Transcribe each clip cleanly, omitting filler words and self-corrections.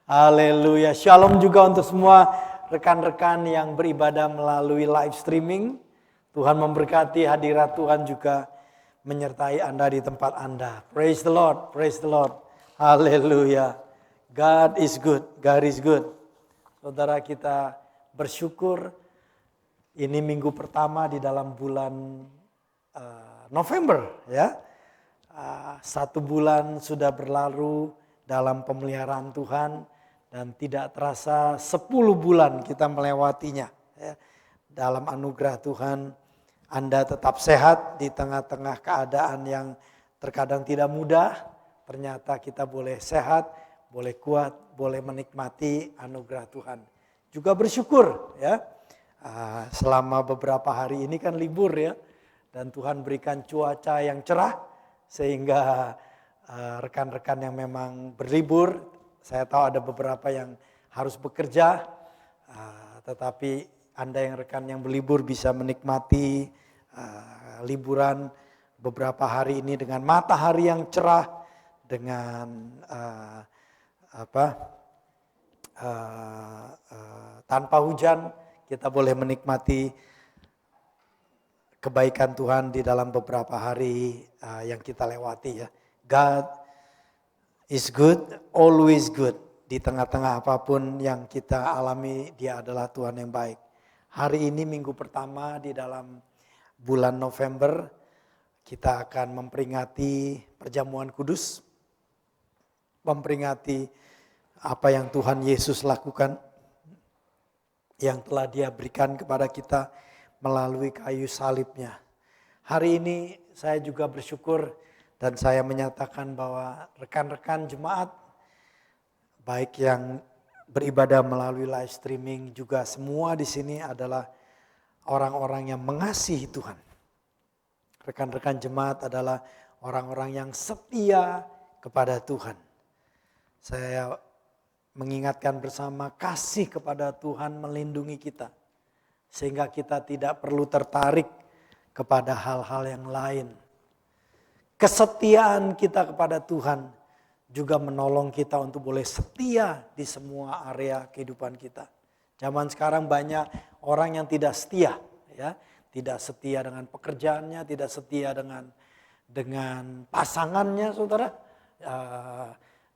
Haleluya. Shalom juga untuk semua rekan-rekan yang beribadah melalui live streaming. Tuhan memberkati, hadirat Tuhan juga menyertai Anda di tempat Anda. Praise the Lord, praise the Lord. Haleluya. God is good, God is good. Saudara, kita bersyukur ini minggu pertama di dalam bulan November, ya. 1 bulan sudah berlalu dalam pemeliharaan Tuhan dan tidak terasa 10 bulan kita melewatinya. Ya. Dalam anugerah Tuhan, Anda tetap sehat di tengah-tengah keadaan yang terkadang tidak mudah. Ternyata kita boleh sehat, boleh kuat, boleh menikmati anugerah Tuhan. Juga bersyukur, ya. Selama beberapa hari ini kan libur, ya, dan Tuhan berikan cuaca yang cerah sehingga rekan-rekan yang memang berlibur, saya tahu ada beberapa yang harus bekerja, tetapi Anda yang rekan yang berlibur bisa menikmati liburan beberapa hari ini dengan matahari yang cerah, dengan tanpa hujan. Kita boleh menikmati kebaikan Tuhan di dalam beberapa hari yang kita lewati, ya. God is good, always good. Di tengah-tengah apapun yang kita alami, Dia adalah Tuhan yang baik. Hari ini minggu pertama di dalam bulan November, kita akan memperingati perjamuan kudus. Memperingati apa yang Tuhan Yesus lakukan, yang telah Dia berikan kepada kita melalui kayu salibnya. Hari ini saya juga bersyukur dan saya menyatakan bahwa rekan-rekan jemaat, baik yang beribadah melalui live streaming juga semua di sini adalah orang-orang yang mengasihi Tuhan. Rekan-rekan jemaat adalah orang-orang yang setia kepada Tuhan. Saya mengingatkan bersama, kasih kepada Tuhan melindungi kita. Sehingga kita tidak perlu tertarik kepada hal-hal yang lain. Kesetiaan kita kepada Tuhan juga menolong kita untuk boleh setia di semua area kehidupan kita. Zaman sekarang banyak orang yang tidak setia, ya, tidak setia dengan pekerjaannya, tidak setia dengan pasangannya, saudara.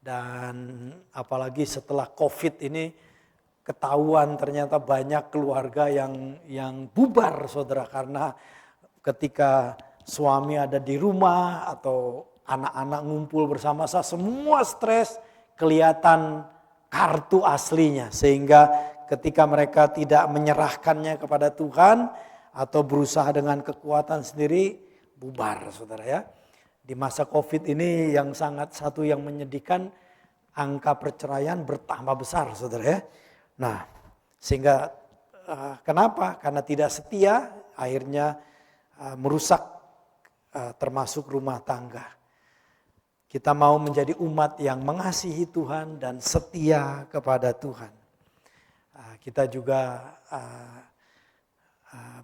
Dan apalagi setelah COVID ini, ketahuan ternyata banyak keluarga yang bubar, saudara, karena ketika suami ada di rumah atau anak-anak ngumpul bersama-sama, semua stres, kelihatan kartu aslinya. Sehingga ketika mereka tidak menyerahkannya kepada Tuhan atau berusaha dengan kekuatan sendiri, bubar, saudara, ya. Di masa COVID ini yang satu yang menyedihkan, angka perceraian bertambah besar, saudara, ya. Nah, sehingga kenapa? Karena tidak setia, akhirnya merusak termasuk rumah tangga. Kita mau menjadi umat yang mengasihi Tuhan dan setia kepada Tuhan. Kita juga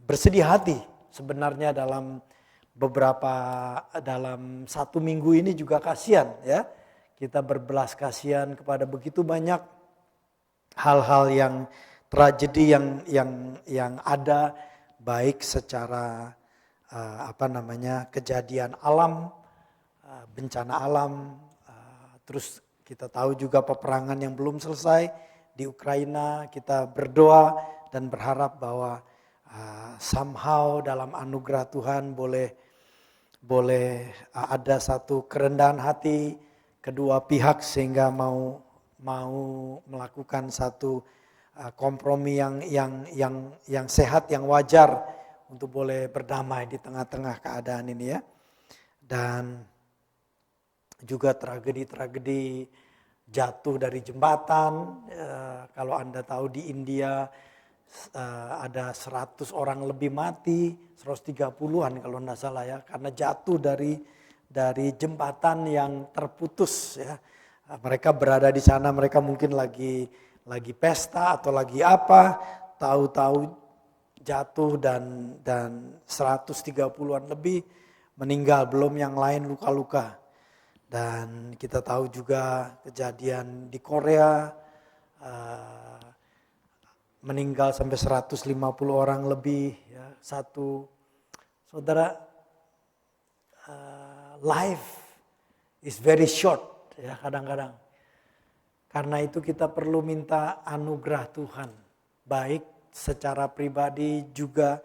bersedih hati sebenarnya dalam satu minggu ini juga kasihan, ya. Kita berbelas kasihan kepada begitu banyak hal-hal yang tragedi yang ada, baik secara kejadian alam, bencana alam, terus kita tahu juga peperangan yang belum selesai di Ukraina. Kita berdoa dan berharap bahwa somehow dalam anugerah Tuhan boleh ada satu kerendahan hati kedua pihak sehingga mau melakukan satu kompromi yang sehat, yang wajar untuk boleh berdamai di tengah-tengah keadaan ini, ya. Dan juga tragedi-tragedi jatuh dari jembatan. Kalau Anda tahu di India ada 100 orang lebih mati, 130-an kalau tidak salah, ya, karena jatuh dari jembatan yang terputus, ya. Mereka berada di sana, mereka mungkin lagi pesta atau lagi apa, tahu-tahu jatuh dan 130-an lebih meninggal, belum yang lain luka-luka. Dan kita tahu juga kejadian di Korea, meninggal sampai 150 orang lebih, ya, saudara, life is very short, ya, kadang-kadang. Karena itu kita perlu minta anugerah Tuhan, baik secara pribadi juga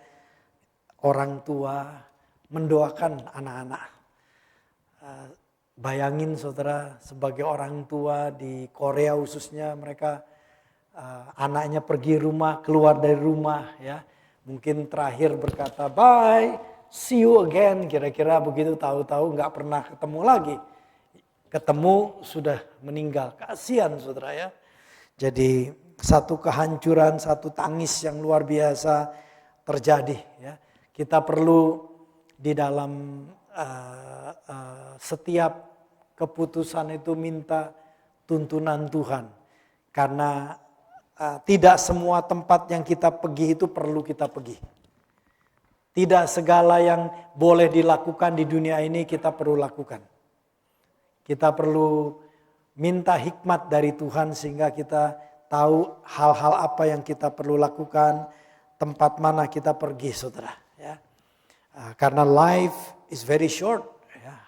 orang tua mendoakan anak-anak. Bayangin saudara, sebagai orang tua di Korea khususnya, mereka anaknya pergi rumah, keluar dari rumah, ya, mungkin terakhir berkata bye, see you again, kira-kira begitu, tahu-tahu nggak pernah ketemu lagi. Ketemu sudah meninggal, kasihan saudara, ya. Jadi satu kehancuran, satu tangis yang luar biasa terjadi, ya. Kita perlu di dalam setiap keputusan itu minta tuntunan Tuhan. Karena tidak semua tempat yang kita pergi itu perlu kita pergi. Tidak segala yang boleh dilakukan di dunia ini kita perlu lakukan. Kita perlu minta hikmat dari Tuhan sehingga kita tahu hal-hal apa yang kita perlu lakukan, tempat mana kita pergi, saudara. Ya. Karena life is very short. Ya.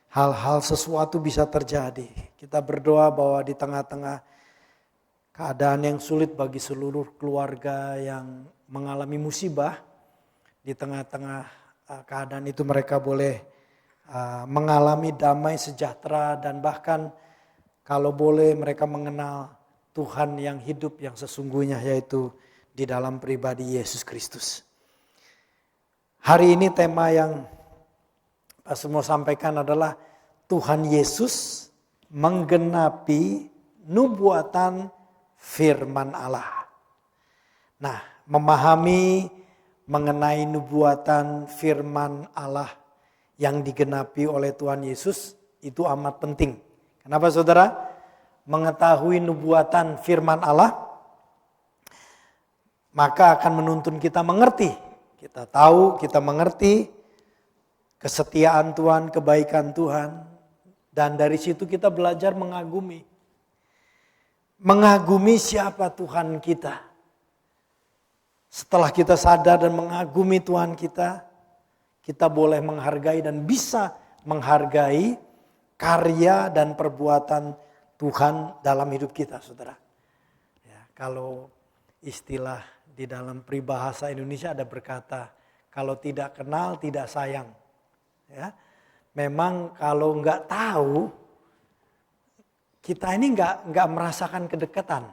Hal-hal sesuatu bisa terjadi. Kita berdoa bahwa di tengah-tengah keadaan yang sulit bagi seluruh keluarga yang mengalami musibah, di tengah-tengah keadaan itu mereka boleh mengalami damai sejahtera dan bahkan kalau boleh mereka mengenal Tuhan yang hidup yang sesungguhnya, yaitu di dalam pribadi Yesus Kristus. Hari ini tema yang Pastor mau sampaikan adalah Tuhan Yesus menggenapi nubuatan firman Allah. Nah, memahami mengenai nubuatan firman Allah yang digenapi oleh Tuhan Yesus itu amat penting. Kenapa saudara? Mengetahui nubuatan firman Allah maka akan menuntun kita mengerti. Kita tahu, kita mengerti kesetiaan Tuhan, kebaikan Tuhan, dan dari situ kita belajar mengagumi. Mengagumi siapa Tuhan kita. Setelah kita sadar dan mengagumi Tuhan kita boleh menghargai dan bisa menghargai karya dan perbuatan Tuhan dalam hidup kita, saudara. Ya, kalau istilah di dalam peribahasa Indonesia ada berkata, kalau tidak kenal tidak sayang. Ya, memang kalau nggak tahu, kita ini nggak merasakan kedekatan.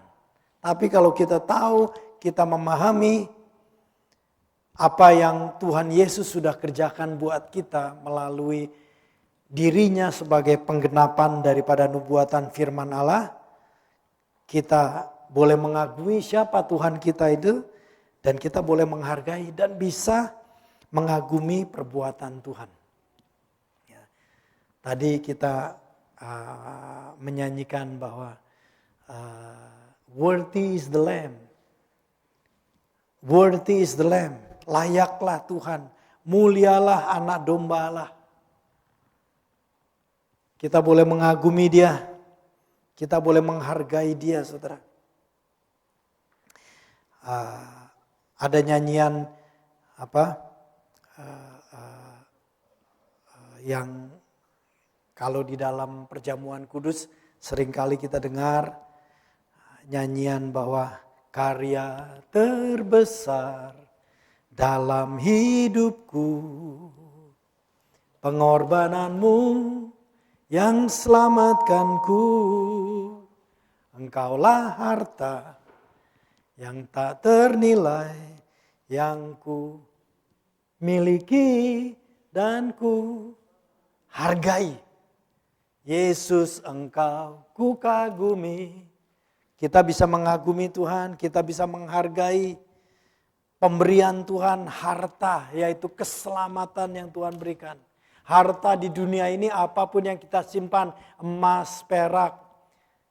Tapi kalau kita tahu, kita memahami apa yang Tuhan Yesus sudah kerjakan buat kita melalui dirinya sebagai penggenapan daripada nubuatan firman Allah, kita boleh mengagumi siapa Tuhan kita itu, dan kita boleh menghargai dan bisa mengagumi perbuatan Tuhan. Ya. Tadi kita menyanyikan bahwa worthy is the Lamb. Worthy is the Lamb. Layaklah Tuhan, mulialah anak domba Allah. Kita boleh mengagumi dia, kita boleh menghargai dia, saudara. Ada nyanyian yang kalau di dalam perjamuan kudus seringkali kita dengar nyanyian bahwa karya terbesar dalam hidupku, pengorbananmu yang selamatkanku, engkaulah harta yang tak ternilai, yang ku miliki dan ku hargai. Yesus, engkau ku kagumi. Kita bisa mengagumi Tuhan, kita bisa menghargai pemberian Tuhan, harta, yaitu keselamatan yang Tuhan berikan. Harta di dunia ini apapun yang kita simpan, emas, perak,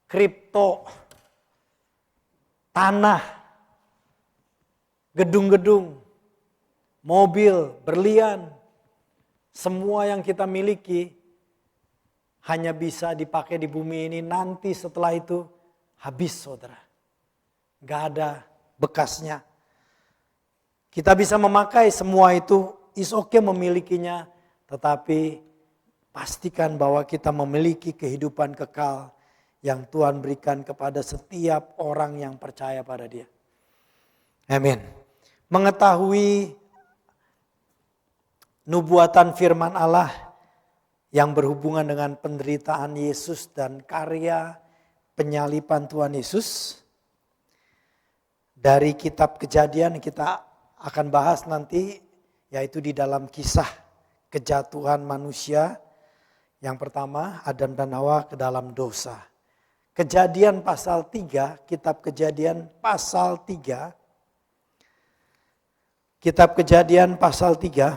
kripto, tanah, gedung-gedung, mobil, berlian, semua yang kita miliki hanya bisa dipakai di bumi ini, nanti setelah itu habis saudara. Gak ada bekasnya. Kita bisa memakai semua itu, is okay memilikinya, tetapi pastikan bahwa kita memiliki kehidupan kekal yang Tuhan berikan kepada setiap orang yang percaya pada Dia. Amin. Mengetahui nubuatan firman Allah yang berhubungan dengan penderitaan Yesus dan karya penyaliban Tuhan Yesus. Dari kitab Kejadian kita akan bahas nanti, yaitu di dalam kisah kejatuhan manusia. Yang pertama, Adam dan Hawa ke dalam dosa. Kejadian pasal 3, kitab Kejadian pasal 3. Kitab Kejadian pasal 3.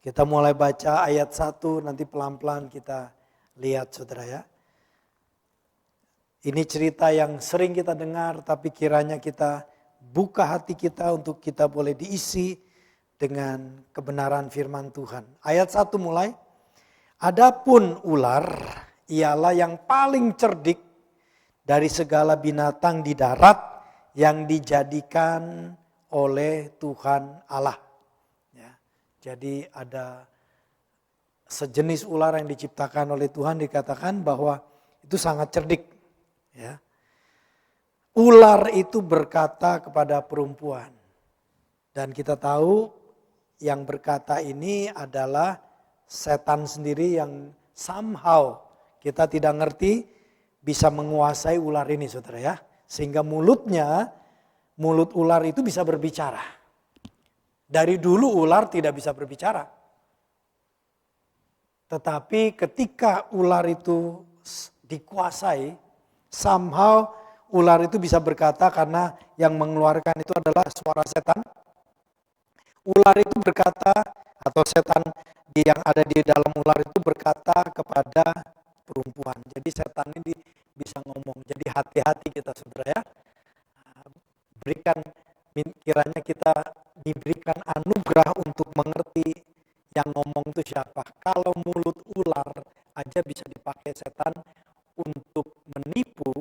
Kita mulai baca ayat 1, nanti pelan-pelan kita lihat saudara ya. Ini cerita yang sering kita dengar, tapi kiranya kita buka hati kita untuk kita boleh diisi dengan kebenaran firman Tuhan. Ayat 1 mulai. Adapun ular ialah yang paling cerdik dari segala binatang di darat yang dijadikan oleh Tuhan Allah. Ya, jadi ada sejenis ular yang diciptakan oleh Tuhan, dikatakan bahwa itu sangat cerdik. Ya. Ular itu berkata kepada perempuan. Dan kita tahu yang berkata ini adalah setan sendiri yang somehow kita tidak ngerti bisa menguasai ular ini saudara ya. Sehingga mulut ular itu bisa berbicara. Dari dulu ular tidak bisa berbicara. Tetapi ketika ular itu dikuasai, somehow ular itu bisa berkata karena yang mengeluarkan itu adalah suara setan. Ular itu berkata atau setan yang ada di dalam ular itu berkata kepada perempuan. Jadi setan ini bisa ngomong. Jadi hati-hati kita saudara ya. Berikan kiranya kita diberikan anugerah untuk mengerti yang ngomong itu siapa. Kalau mulut ular aja bisa dipakai setan untuk menipu,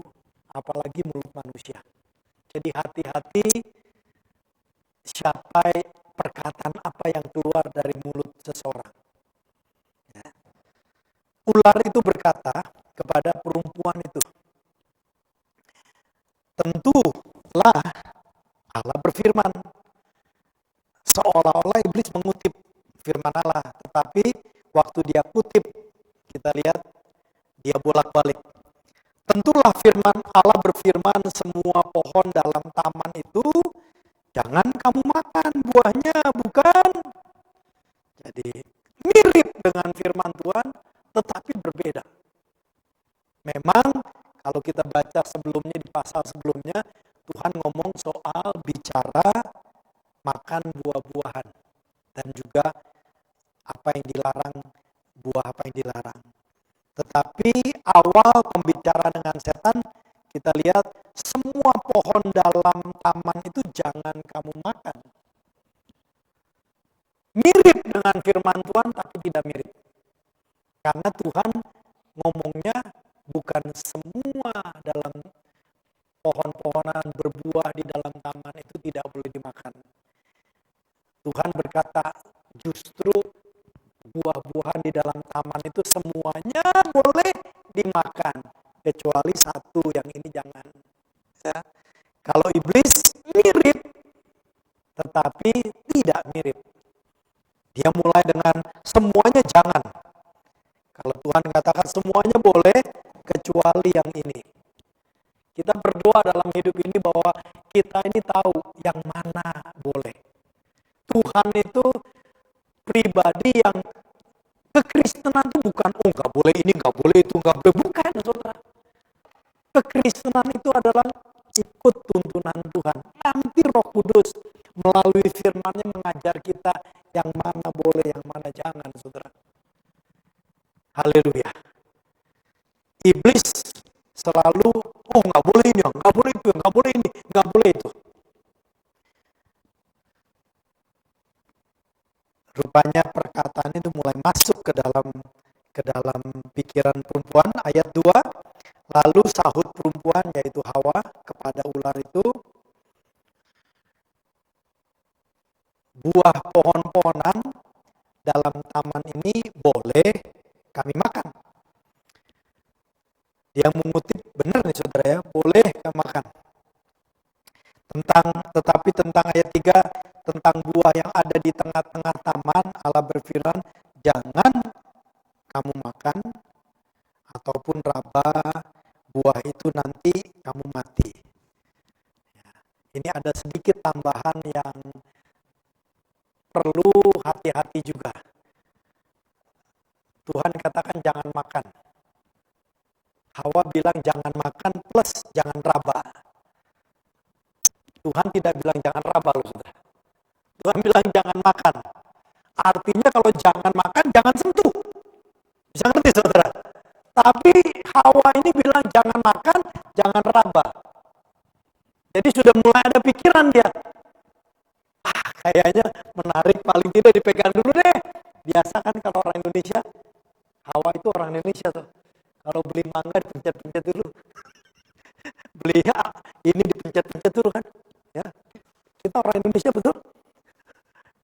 apalagi mulut manusia. Jadi hati-hati siapa perkataan apa yang keluar dari mulut seseorang. Ya. Ular itu berkata kepada perempuan itu, tentulah Allah berfirman. Seolah-olah iblis mengutip firman Allah, tetapi waktu dia kutip, kita lihat dia bolak-balik. Tentulah firman Allah berfirman, semua pohon dalam taman itu jangan kamu makan buahnya, bukan? Jadi mirip dengan firman Tuhan, tetapi berbeda. Memang kalau kita baca sebelumnya di pasal sebelumnya, Tuhan ngomong soal bicara makan buah-buahan dan juga apa yang dilarang, buah apa yang dilarang. Tetapi awal pembicaraan dengan setan, kita lihat semua pohon dalam taman itu jangan kamu makan. Mirip dengan firman Tuhan tapi tidak mirip. Karena Tuhan ngomongnya bukan semua dalam pohon-pohonan berbuah di dalam taman itu tidak boleh dimakan. Tuhan berkata justru buah-buahan di dalam taman itu semuanya boleh dimakan. Kecuali satu yang ini jangan. Ya. Kalau iblis mirip tetapi tidak mirip. Dia mulai dengan semuanya jangan. Kalau Tuhan katakan semuanya boleh kecuali yang ini. Kita berdoa dalam hidup ini bahwa kita ini tahu yang mana boleh. Tuhan itu pribadi yang kekristenan itu bukan nggak boleh ini, nggak boleh itu, nggak boleh. Bukan saudara. Kekristenan itu adalah ikut tuntunan Tuhan. Nanti Roh Kudus melalui firman-Nya mengajar kita yang mana boleh, yang mana jangan, saudara. Haleluya. Iblis selalu, nggak boleh ini, nggak boleh itu, nggak boleh ini, nggak boleh itu. Rupanya perkataan itu mulai masuk ke dalam pikiran perempuan. Ayat 2, Lalu sahut perempuan yaitu Hawa kepada ular itu, buah pohon-pohonan dalam taman ini boleh kami makan. Dia mengutip benar nih saudara ya, boleh kami makan. Tetapi tentang ayat 3, tentang buah yang ada di tengah-tengah taman, Allah berfirman, jangan kamu makan ataupun raba buah itu, nanti kamu mati. Ini ada sedikit tambahan yang perlu hati-hati juga. Tuhan katakan jangan makan. Hawa bilang jangan makan plus jangan raba. Tuhan tidak bilang jangan raba loh saudara. Tuhan bilang jangan makan. Artinya kalau jangan makan jangan sentuh. Bisa ngerti saudara? Tapi Hawa ini bilang jangan makan, jangan raba. Jadi sudah mulai ada pikiran dia. Kayaknya menarik, paling tidak dipegang dulu deh. Biasa kan kalau orang Indonesia, Hawa itu orang Indonesia tuh. Kalau beli mangga dipencet-pencet dulu. Beli ini dipencet-pencet dulu kan. Ya. Kita orang Indonesia betul.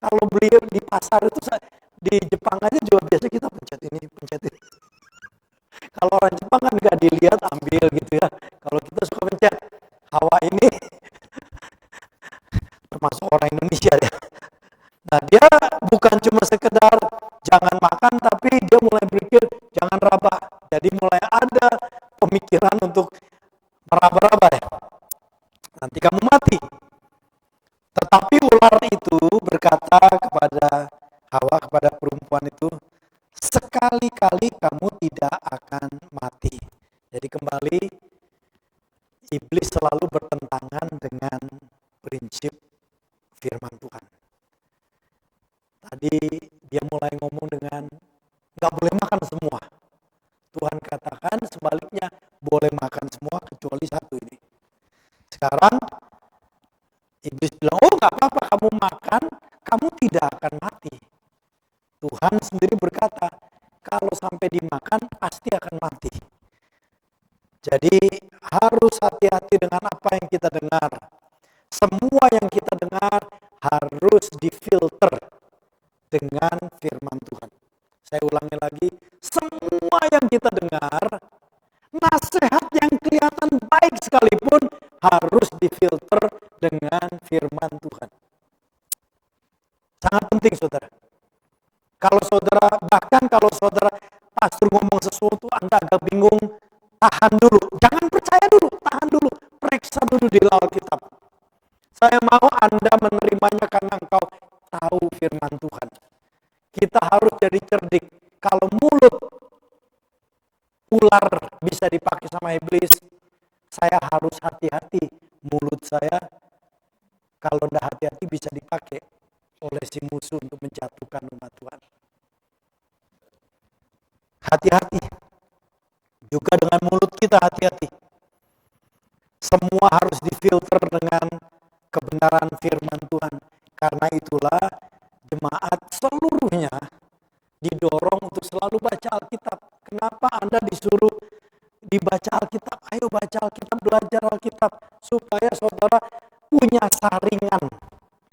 Kalau beli di pasar itu di Jepang aja juga biasa kita pencet ini, pencet ini. Kalau orang Jepang kan nggak dilihat, ambil gitu ya. Kalau kita suka pencet. Hawa ini termasuk orang Indonesia ya. Nah dia bukan cuma sekedar jangan makan, tapi dia mulai berpikir jangan raba. Jadi mulai ada pemikiran untuk meraba-raba ya. Nanti kamu mati. Tetapi ular itu berkata kepada Hawa, kepada perempuan itu, sekali-kali kamu tidak akan mati. Jadi kembali, iblis selalu bertentangan dengan prinsip firman Tuhan. Tadi dia mulai ngomong dengan nggak boleh makan semua. Tuhan katakan sebaliknya boleh makan semua kecuali satu ini. Sekarang iblis bilang, oh nggak apa-apa kamu makan, kamu tidak akan mati. Tuhan sendiri berkata, kalau sampai dimakan pasti akan mati. Jadi harus hati-hati dengan apa yang kita dengar. Semua yang kita dengar harus difilter dengan firman Tuhan. Saya ulangi lagi, semua yang kita dengar, nasihat yang kelihatan baik sekalipun harus difilter dengan firman Tuhan. Sangat penting saudara. Bahkan kalau saudara pastor ngomong sesuatu, Anda agak bingung, tahan dulu. Jangan percaya dulu, tahan dulu. Periksa dulu di Alkitab. Saya mau Anda menerimanya karena engkau tahu firman Tuhan. Kita harus jadi cerdik. Kalau mulut ular bisa dipakai sama iblis, saya harus hati-hati. Mulut saya kalau tidak hati-hati bisa dipakai oleh si musuh untuk menjatuhkan umat Tuhan. Hati-hati. Juga dengan mulut kita hati-hati. Semua harus difilter dengan kebenaran firman Tuhan. Karena itulah jemaat seluruhnya didorong untuk selalu baca Alkitab. Kenapa Anda disuruh dibaca Alkitab? Ayo baca Alkitab, belajar Alkitab. Supaya saudara punya saringan.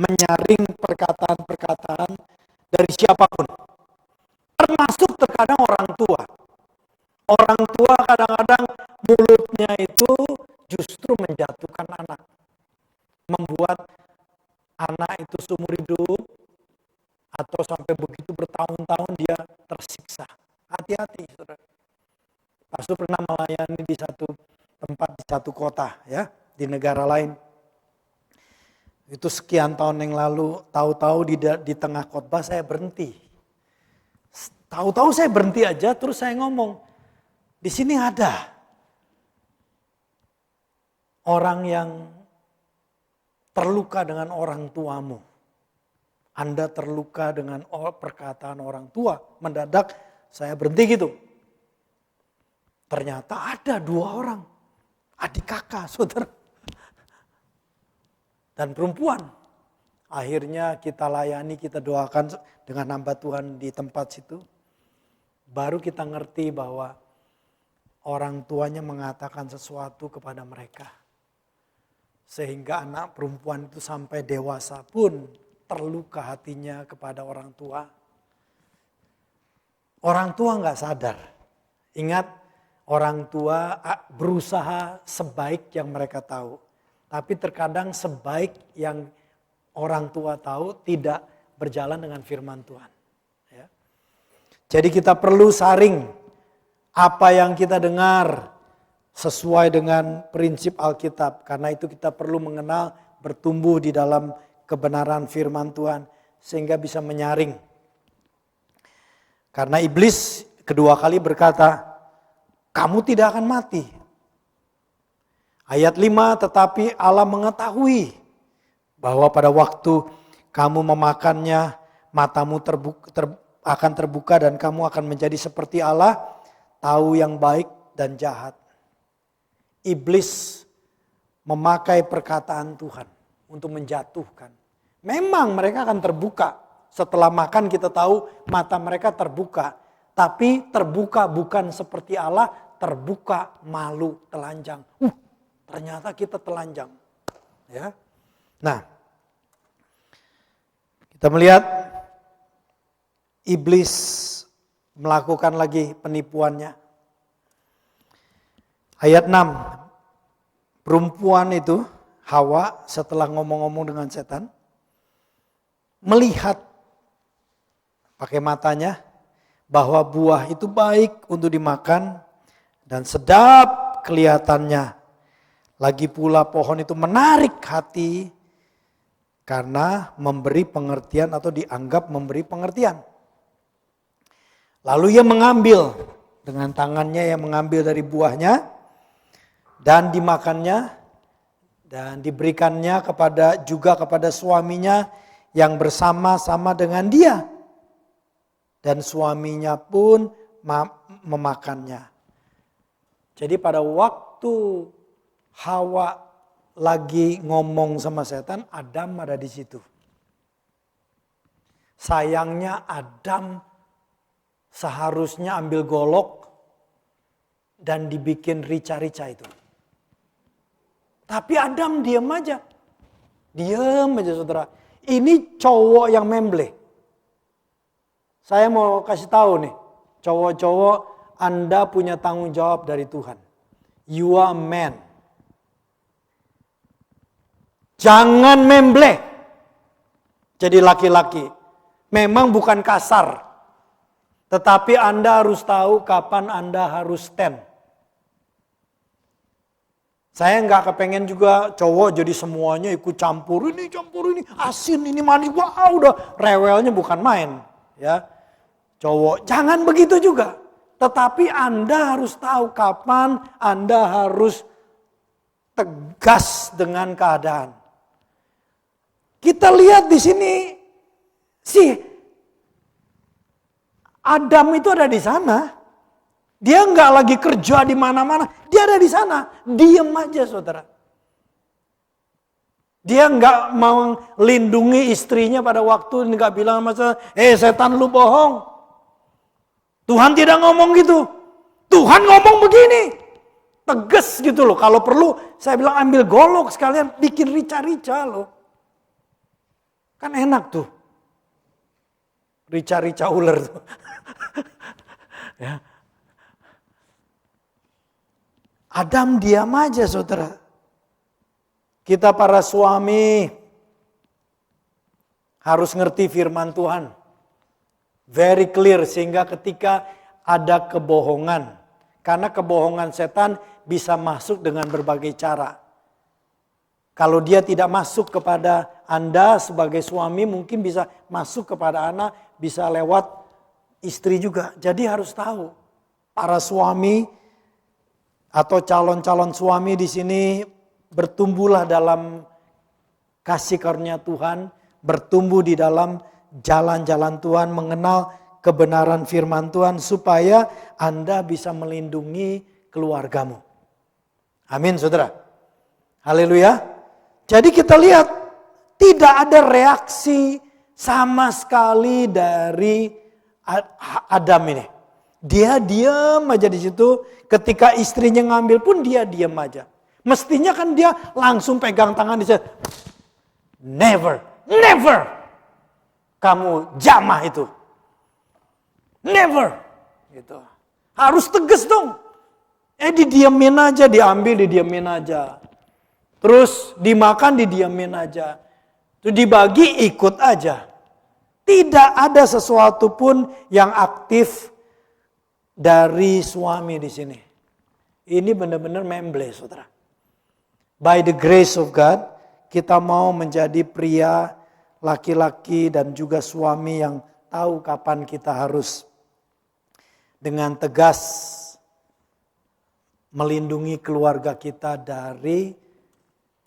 Menyaring perkataan-perkataan dari siapapun. Termasuk terkadang orang tua. Orang tua kadang-kadang mulutnya itu justru menjatuhkan anak. Membuat anak itu seumur hidup atau sampai begitu bertahun-tahun dia tersiksa. Hati-hati saudara. Pastor pernah melayani di satu tempat, di satu kota ya, di negara lain. Itu sekian tahun yang lalu, tahu-tahu di tengah khotbah saya berhenti. Tahu-tahu saya berhenti aja, terus saya ngomong, di sini ada orang yang terluka dengan orang tuamu. Anda terluka dengan perkataan orang tua. Mendadak saya berhenti gitu. Ternyata ada 2 orang. Adik kakak, saudara. Dan perempuan. Akhirnya kita layani, kita doakan dengan hamba Tuhan di tempat situ. Baru kita ngerti bahwa orang tuanya mengatakan sesuatu kepada mereka. Sehingga anak perempuan itu sampai dewasa pun terluka hatinya kepada orang tua. Orang tua nggak sadar. Ingat, orang tua berusaha sebaik yang mereka tahu. Tapi terkadang sebaik yang orang tua tahu tidak berjalan dengan firman Tuhan. Ya. Jadi kita perlu saring apa yang kita dengar sesuai dengan prinsip Alkitab. Karena itu kita perlu mengenal, bertumbuh di dalam kebenaran firman Tuhan. Sehingga bisa menyaring. Karena iblis kedua kali berkata, kamu tidak akan mati. Ayat 5, tetapi Allah mengetahui bahwa pada waktu kamu memakannya, matamu akan terbuka dan kamu akan menjadi seperti Allah, tahu yang baik dan jahat. Iblis memakai perkataan Tuhan untuk menjatuhkan. Memang mereka akan terbuka. Setelah makan kita tahu mata mereka terbuka. Tapi terbuka bukan seperti Allah, terbuka malu, telanjang. Ternyata kita telanjang. Ya. Nah, kita melihat iblis melakukan lagi penipuannya. Ayat 6, perempuan itu, Hawa, setelah ngomong-ngomong dengan setan, melihat pakai matanya bahwa buah itu baik untuk dimakan dan sedap kelihatannya. Lagi pula pohon itu menarik hati karena memberi pengertian atau dianggap memberi pengertian. Lalu ia mengambil dengan tangannya, yang mengambil dari buahnya dan dimakannya dan diberikannya juga kepada suaminya yang bersama-sama dengan dia. Dan suaminya pun memakannya. Jadi pada waktu Hawa lagi ngomong sama setan, Adam ada di situ. Sayangnya Adam seharusnya ambil golok dan dibikin rica-rica itu. Tapi Adam diam aja. Diam aja saudara. Ini cowok yang memble. Saya mau kasih tahu nih, cowok-cowok, Anda punya tanggung jawab dari Tuhan. You are a man. Jangan memble. Jadi laki-laki. Memang bukan kasar. Tetapi Anda harus tahu kapan Anda harus stand. Saya nggak kepengen juga cowok jadi semuanya ikut campur ini, asin, ini manis. Wah, udah rewelnya bukan main. Ya, cowok jangan begitu juga. Tetapi Anda harus tahu kapan Anda harus tegas dengan keadaan. Kita lihat di sini si Adam itu ada di sana. Dia nggak lagi kerja di mana-mana, dia ada di sana, diam aja saudara. Dia nggak mau lindungi istrinya pada waktu nggak bilang sama saya, setan lu bohong. Tuhan tidak ngomong gitu. Tuhan ngomong begini. Tegas gitu loh. Kalau perlu saya bilang ambil golok sekalian bikin rica-rica loh. Kan enak tuh. Rica-rica ular tuh. Ya. Adam diam aja saudara. Kita para suami harus ngerti firman Tuhan. Very clear sehingga ketika ada kebohongan. Karena kebohongan setan bisa masuk dengan berbagai cara. Kalau dia tidak masuk kepada Anda sebagai suami mungkin bisa masuk kepada anak, bisa lewat istri juga. Jadi harus tahu para suami atau calon-calon suami di sini bertumbuhlah dalam kasih karunia Tuhan, bertumbuh di dalam jalan-jalan Tuhan, mengenal kebenaran firman Tuhan supaya Anda bisa melindungi keluargamu. Amin saudara. Haleluya. Jadi kita lihat tidak ada reaksi sama sekali dari Adam ini. Dia diam aja di situ. Ketika istrinya ngambil pun dia diam aja. Mestinya kan dia langsung pegang tangan dia. Never, never. Kamu jamah itu. Never. Gitu. Harus tegas dong. Didiamin aja, diambil, didiamin aja. Terus dimakan, didiamin aja. Terus dibagi, ikut aja. Tidak ada sesuatu pun yang aktif dari suami di sini. Ini benar-benar memble, saudara. By the grace of God, kita mau menjadi pria, laki-laki dan juga suami yang tahu kapan kita harus dengan tegas melindungi keluarga kita dari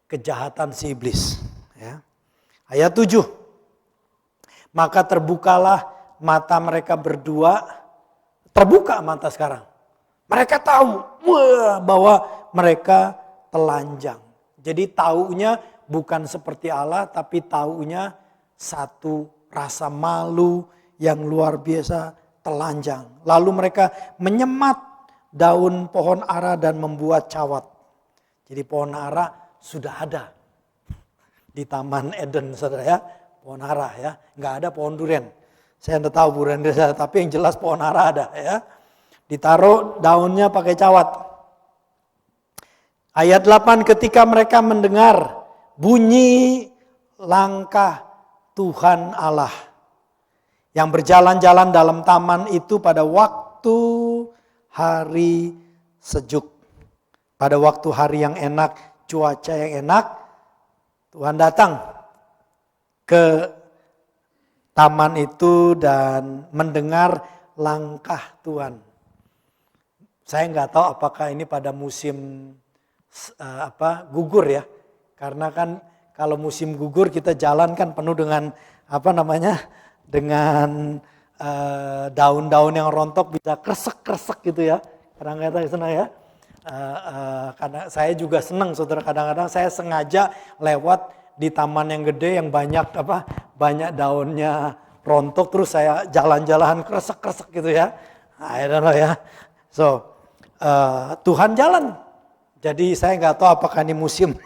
kejahatan si iblis. Ya. Ayat 7. Maka terbukalah mata mereka berdua. Terbuka mata sekarang. Mereka tahu bahwa mereka telanjang. Jadi taunya bukan seperti Allah, tapi taunya satu rasa malu yang luar biasa, telanjang. Lalu mereka menyemat daun pohon ara dan membuat cawat. Jadi pohon ara sudah ada di Taman Eden, saudara ya. Pohon ara ya, nggak ada pohon durian. Saya tidak tahu durian, tapi yang jelas pohon ara ada ya. Ditaruh daunnya pakai cawat. Ayat 8, ketika mereka mendengar bunyi langkah Tuhan Allah yang berjalan-jalan dalam taman itu pada waktu hari sejuk. Pada waktu hari yang enak, cuaca yang enak, Tuhan datang ke taman itu dan mendengar langkah Tuhan. Saya nggak tahu apakah ini pada musim gugur ya. Karena kan kalau musim gugur kita jalan kan penuh dengan dengan daun-daun yang rontok bisa kresek-kresek gitu ya. Kadang-kadang senang ya. Karena saya juga senang saudara, kadang-kadang saya sengaja lewat di taman yang gede yang banyak daunnya rontok, terus saya jalan-jalan kresek-kresek gitu ya. I don't know ya. So Tuhan jalan. Jadi saya nggak tahu apakah ini musim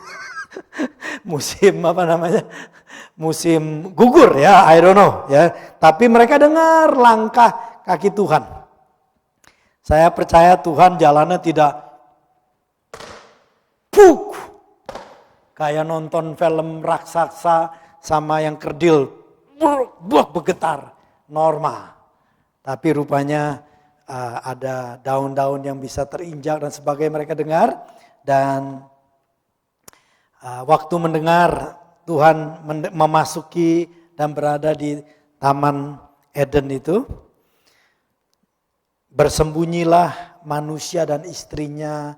musim gugur ya, I don't know ya. Tapi mereka dengar langkah kaki Tuhan. Saya percaya Tuhan jalannya tidak kayak nonton film raksasa sama yang kerdil bergetar normal. Tapi rupanya ada daun-daun yang bisa terinjak dan sebagainya mereka dengar. Dan waktu mendengar Tuhan memasuki dan berada di Taman Eden itu, bersembunyilah manusia dan istrinya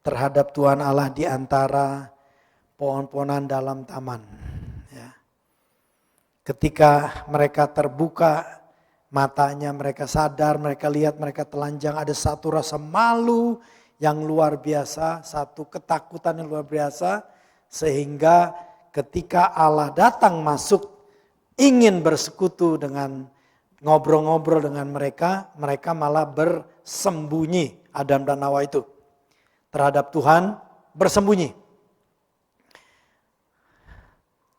terhadap Tuhan Allah di antara pohon-pohonan dalam taman. Ya. Ketika mereka terbuka matanya, mereka sadar, mereka lihat mereka telanjang, ada satu rasa malu yang luar biasa, satu ketakutan yang luar biasa, sehingga ketika Allah datang masuk ingin bersekutu dengan ngobrol-ngobrol dengan mereka, mereka malah bersembunyi, Adam dan Hawa itu terhadap Tuhan bersembunyi.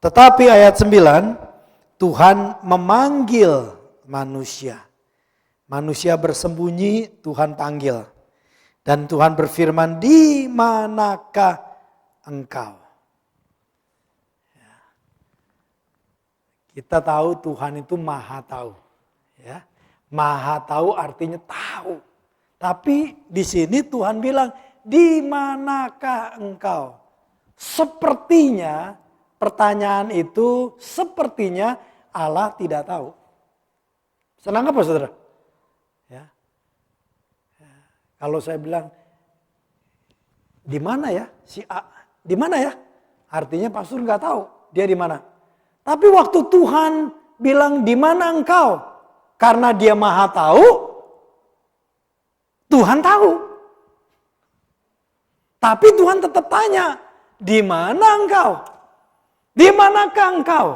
Tetapi ayat 9, Tuhan memanggil manusia. Manusia bersembunyi, Tuhan panggil. Dan Tuhan berfirman, di manakah engkau? Ya. Kita tahu Tuhan itu maha tahu. Ya. Maha tahu artinya tahu. Tapi di sini Tuhan bilang, di manakah engkau? Sepertinya pertanyaan itu sepertinya Allah tidak tahu. Senang apa saudara? Ya. Kalau saya bilang, di mana ya si A? Di mana ya? Artinya pastor nggak tahu dia di mana. Tapi waktu Tuhan bilang di mana engkau? Karena dia maha tahu, Tuhan tahu. Tapi Tuhan tetap tanya, di mana engkau? Di manakah engkau?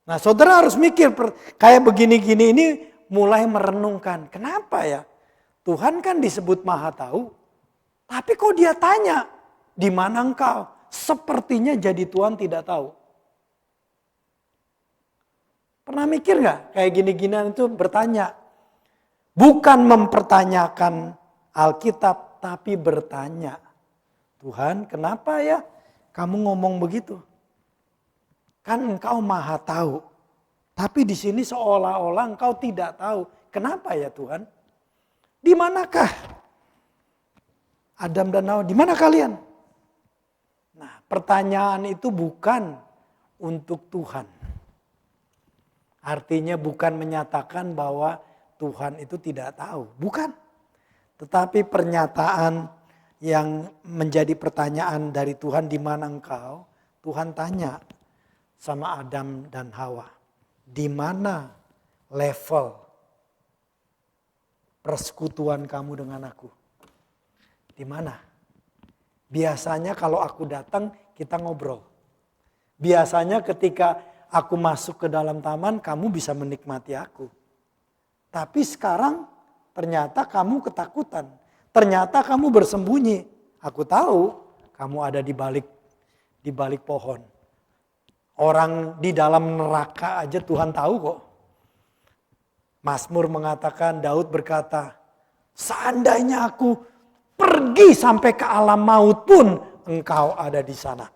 Nah saudara harus mikir, kayak begini-gini ini mulai merenungkan, kenapa ya? Tuhan kan disebut Maha Tahu, tapi kok dia tanya, di mana engkau? Sepertinya jadi Tuhan tidak tahu. Pernah mikir gak? Kayak gini-ginian itu bertanya. Bukan mempertanyakan Alkitab, tapi bertanya. Tuhan, kenapa ya kamu ngomong begitu? Kan engkau Maha Tahu. Tapi di sini seolah-olah engkau tidak tahu. Kenapa ya Tuhan? Di manakah Adam dan Hawa? Di mana kalian? Nah, pertanyaan itu bukan untuk Tuhan. Artinya bukan menyatakan bahwa Tuhan itu tidak tahu. Bukan. Tetapi pernyataan yang menjadi pertanyaan dari Tuhan, di mana engkau? Tuhan tanya sama Adam dan Hawa. Di mana level persekutuan kamu dengan aku? Di mana? Biasanya kalau aku datang kita ngobrol. Biasanya ketika aku masuk ke dalam taman kamu bisa menikmati aku. Tapi sekarang ternyata kamu ketakutan. Ternyata kamu bersembunyi. Aku tahu kamu ada di balik pohon. Orang di dalam neraka aja Tuhan tahu kok. Mazmur mengatakan, Daud berkata, seandainya aku pergi sampai ke alam maut pun engkau ada di sana.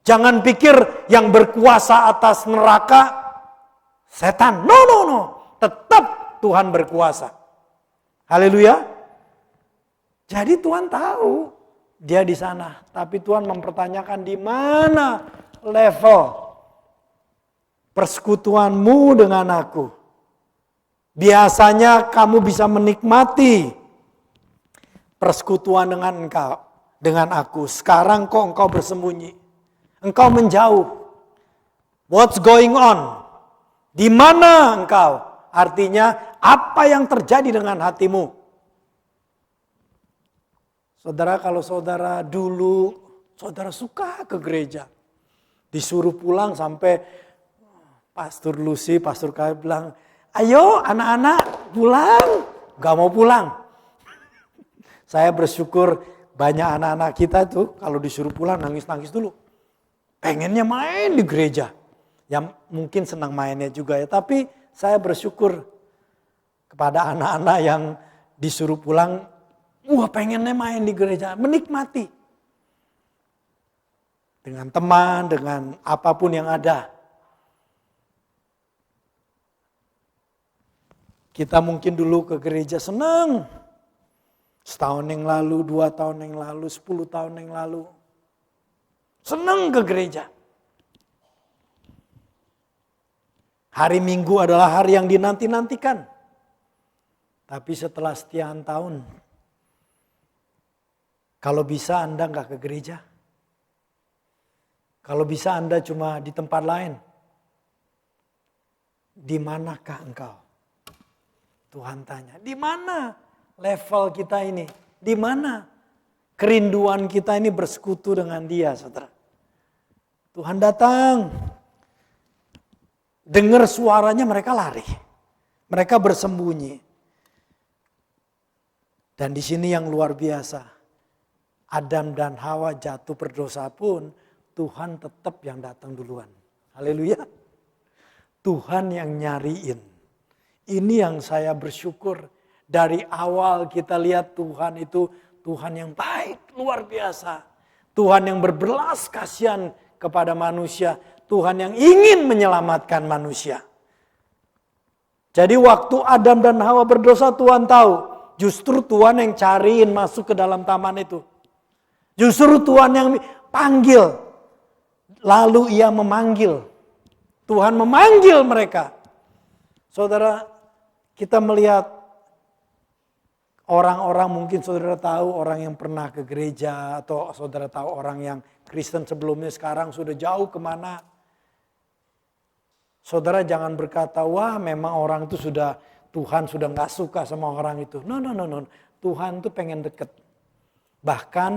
Jangan pikir yang berkuasa atas neraka setan. No. Tetap Tuhan berkuasa. Haleluya. Jadi Tuhan tahu dia di sana. Tapi Tuhan mempertanyakan di mana level persekutuanmu dengan aku. Biasanya kamu bisa menikmati persekutuan dengan aku. Sekarang kok engkau bersembunyi. Engkau menjauh. What's going on? Di mana engkau? Artinya apa yang terjadi dengan hatimu? Saudara, kalau saudara dulu, saudara suka ke gereja. Disuruh pulang sampai Pastor Lucy, Pastor Kai bilang, ayo anak-anak pulang. Gak mau pulang. Saya bersyukur banyak anak-anak kita tuh kalau disuruh pulang nangis-nangis dulu. Pengennya main di gereja. Yang mungkin senang mainnya juga ya. Tapi saya bersyukur kepada anak-anak yang disuruh pulang. Wah, pengennya main di gereja. Menikmati. Dengan teman, dengan apapun yang ada. Kita mungkin dulu ke gereja senang. Setahun yang lalu, 2 tahun yang lalu, 10 tahun yang lalu. Senang ke gereja. Hari Minggu adalah hari yang dinanti-nantikan. Tapi setelah sekian tahun, kalau bisa Anda nggak ke gereja. Kalau bisa Anda cuma di tempat lain. Di manakah engkau? Tuhan tanya, di mana level kita ini? Di mana kerinduan kita ini bersekutu dengan Dia, saudara? Tuhan datang. Dengar suaranya mereka lari. Mereka bersembunyi. Dan di sini yang luar biasa. Adam dan Hawa jatuh berdosa pun Tuhan tetap yang datang duluan. Haleluya. Tuhan yang nyariin. Ini yang saya bersyukur. Dari awal kita lihat Tuhan itu Tuhan yang baik, luar biasa. Tuhan yang berbelas kasihan kepada manusia. Tuhan yang ingin menyelamatkan manusia. Jadi waktu Adam dan Hawa berdosa Tuhan tahu. Justru Tuhan yang cariin masuk ke dalam taman itu. Justru Tuhan yang panggil. Lalu ia memanggil. Tuhan memanggil mereka. Saudara, kita melihat orang-orang, mungkin saudara tahu orang yang pernah ke gereja. Atau saudara tahu orang yang Kristen sebelumnya sekarang sudah jauh kemana. Saudara jangan berkata, wah memang orang itu Tuhan sudah gak suka sama orang itu. No. Tuhan tuh pengen deket. Bahkan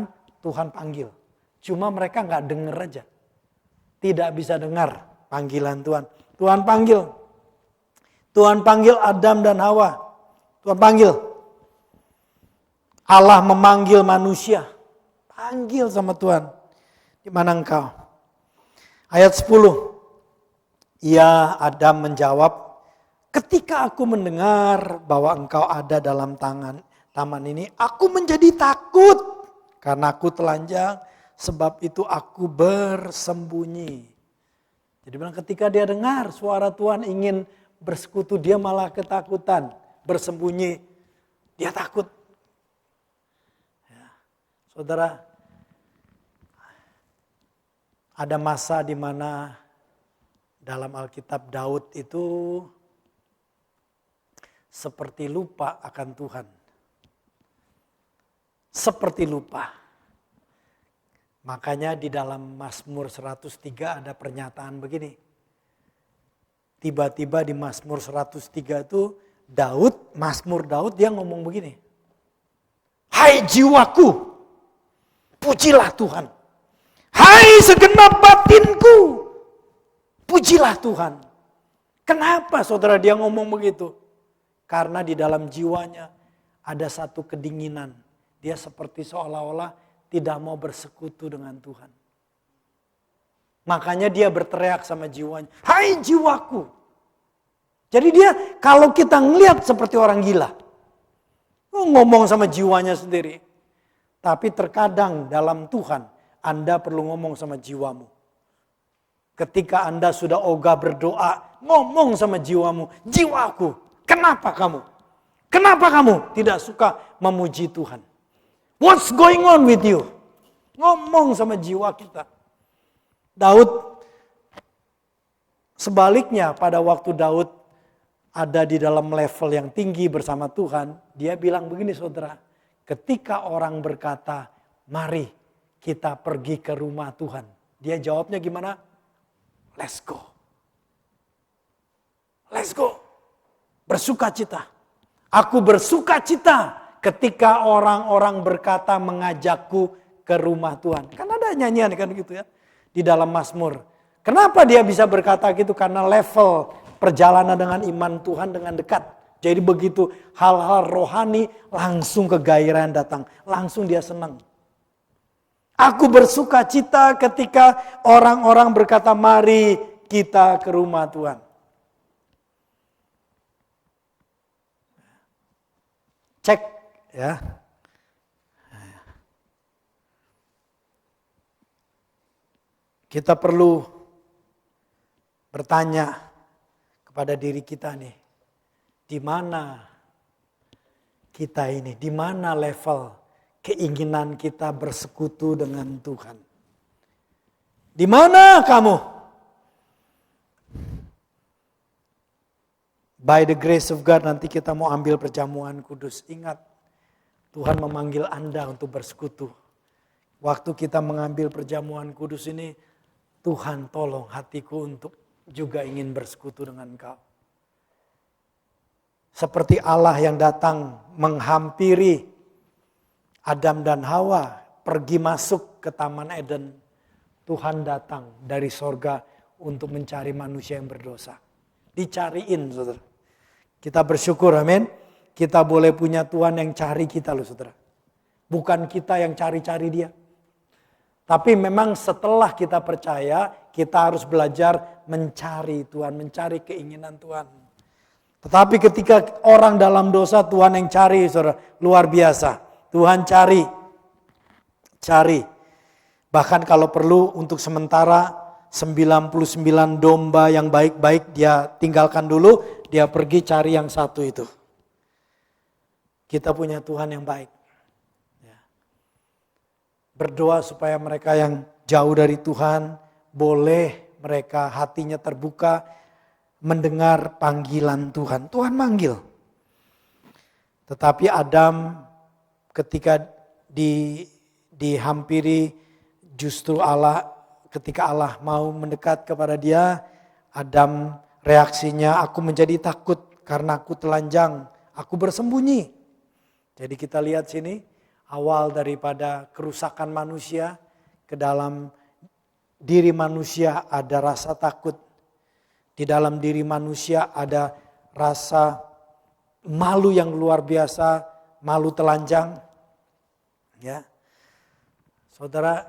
Tuhan panggil. Cuma mereka gak denger aja. Tidak bisa dengar panggilan Tuhan. Tuhan panggil. Tuhan panggil Adam dan Hawa. Tuhan panggil. Allah memanggil manusia. Panggil sama Tuhan. Di mana engkau? Ayat 10. Ya, Adam menjawab, ketika aku mendengar bahwa engkau ada dalam taman ini, aku menjadi takut karena aku telanjang, sebab itu aku bersembunyi. Jadi bilang ketika dia dengar suara Tuhan ingin bersekutu, dia malah ketakutan, bersembunyi, dia takut. Ya, saudara, ada masa di mana dalam Alkitab Daud itu seperti lupa akan Tuhan. Seperti lupa. Makanya di dalam Mazmur 103 ada pernyataan begini. Tiba-tiba di Mazmur 103 itu Mazmur Daud dia ngomong begini. Hai jiwaku, pujilah Tuhan. Hai segenap batinku, pujilah Tuhan. Kenapa saudara dia ngomong begitu? Karena di dalam jiwanya ada satu kedinginan. Dia seperti seolah-olah tidak mau bersekutu dengan Tuhan. Makanya dia berteriak sama jiwanya. Hai jiwaku. Jadi dia kalau kita ngelihat seperti orang gila. Ngomong sama jiwanya sendiri. Tapi terkadang dalam Tuhan Anda perlu ngomong sama jiwamu. Ketika Anda sudah ogah berdoa, ngomong sama jiwamu. Jiwaku, kenapa kamu? Kenapa kamu tidak suka memuji Tuhan? What's going on with you? Ngomong sama jiwa kita. Daud, sebaliknya pada waktu Daud ada di dalam level yang tinggi bersama Tuhan, dia bilang begini saudara, ketika orang berkata, mari kita pergi ke rumah Tuhan. Dia jawabnya gimana? Let's go. Let's go. Bersukacita. Aku bersukacita ketika orang-orang berkata mengajakku ke rumah Tuhan. Kan ada nyanyian kan gitu ya. Di dalam Mazmur. Kenapa dia bisa berkata gitu? Karena level perjalanan dengan iman Tuhan dengan dekat. Jadi begitu hal-hal rohani langsung kegairahan datang. Langsung dia senang. Aku bersukacita ketika orang-orang berkata mari kita ke rumah Tuhan. Cek ya. Kita perlu bertanya kepada diri kita nih. Di mana kita ini? Di mana level keinginan kita bersekutu dengan Tuhan? Di mana kamu? By the grace of God nanti kita mau ambil perjamuan kudus. Ingat, Tuhan memanggil Anda untuk bersekutu. Waktu kita mengambil perjamuan kudus ini, Tuhan tolong hatiku untuk juga ingin bersekutu dengan Engkau. Seperti Allah yang datang menghampiri Adam dan Hawa pergi masuk ke Taman Eden. Tuhan datang dari sorga untuk mencari manusia yang berdosa. Dicariin saudara. Kita bersyukur amin. Kita boleh punya Tuhan yang cari kita loh saudara. Bukan kita yang cari-cari dia. Tapi memang setelah kita percaya, kita harus belajar mencari Tuhan, mencari keinginan Tuhan. Tetapi ketika orang dalam dosa, Tuhan yang cari, saudara, luar biasa. Tuhan cari. Bahkan kalau perlu untuk sementara 99 domba yang baik-baik dia tinggalkan dulu, dia pergi cari yang satu itu. Kita punya Tuhan yang baik. Berdoa supaya mereka yang jauh dari Tuhan boleh mereka hatinya terbuka mendengar panggilan Tuhan. Tuhan manggil. Tetapi Adam ketika dihampiri justru Allah, ketika Allah mau mendekat kepada dia, Adam reaksinya aku menjadi takut karena aku telanjang, aku bersembunyi. Jadi kita lihat sini. Awal daripada kerusakan manusia, ke dalam diri manusia ada rasa takut. Di dalam diri manusia ada rasa malu yang luar biasa, malu telanjang. Ya. Saudara,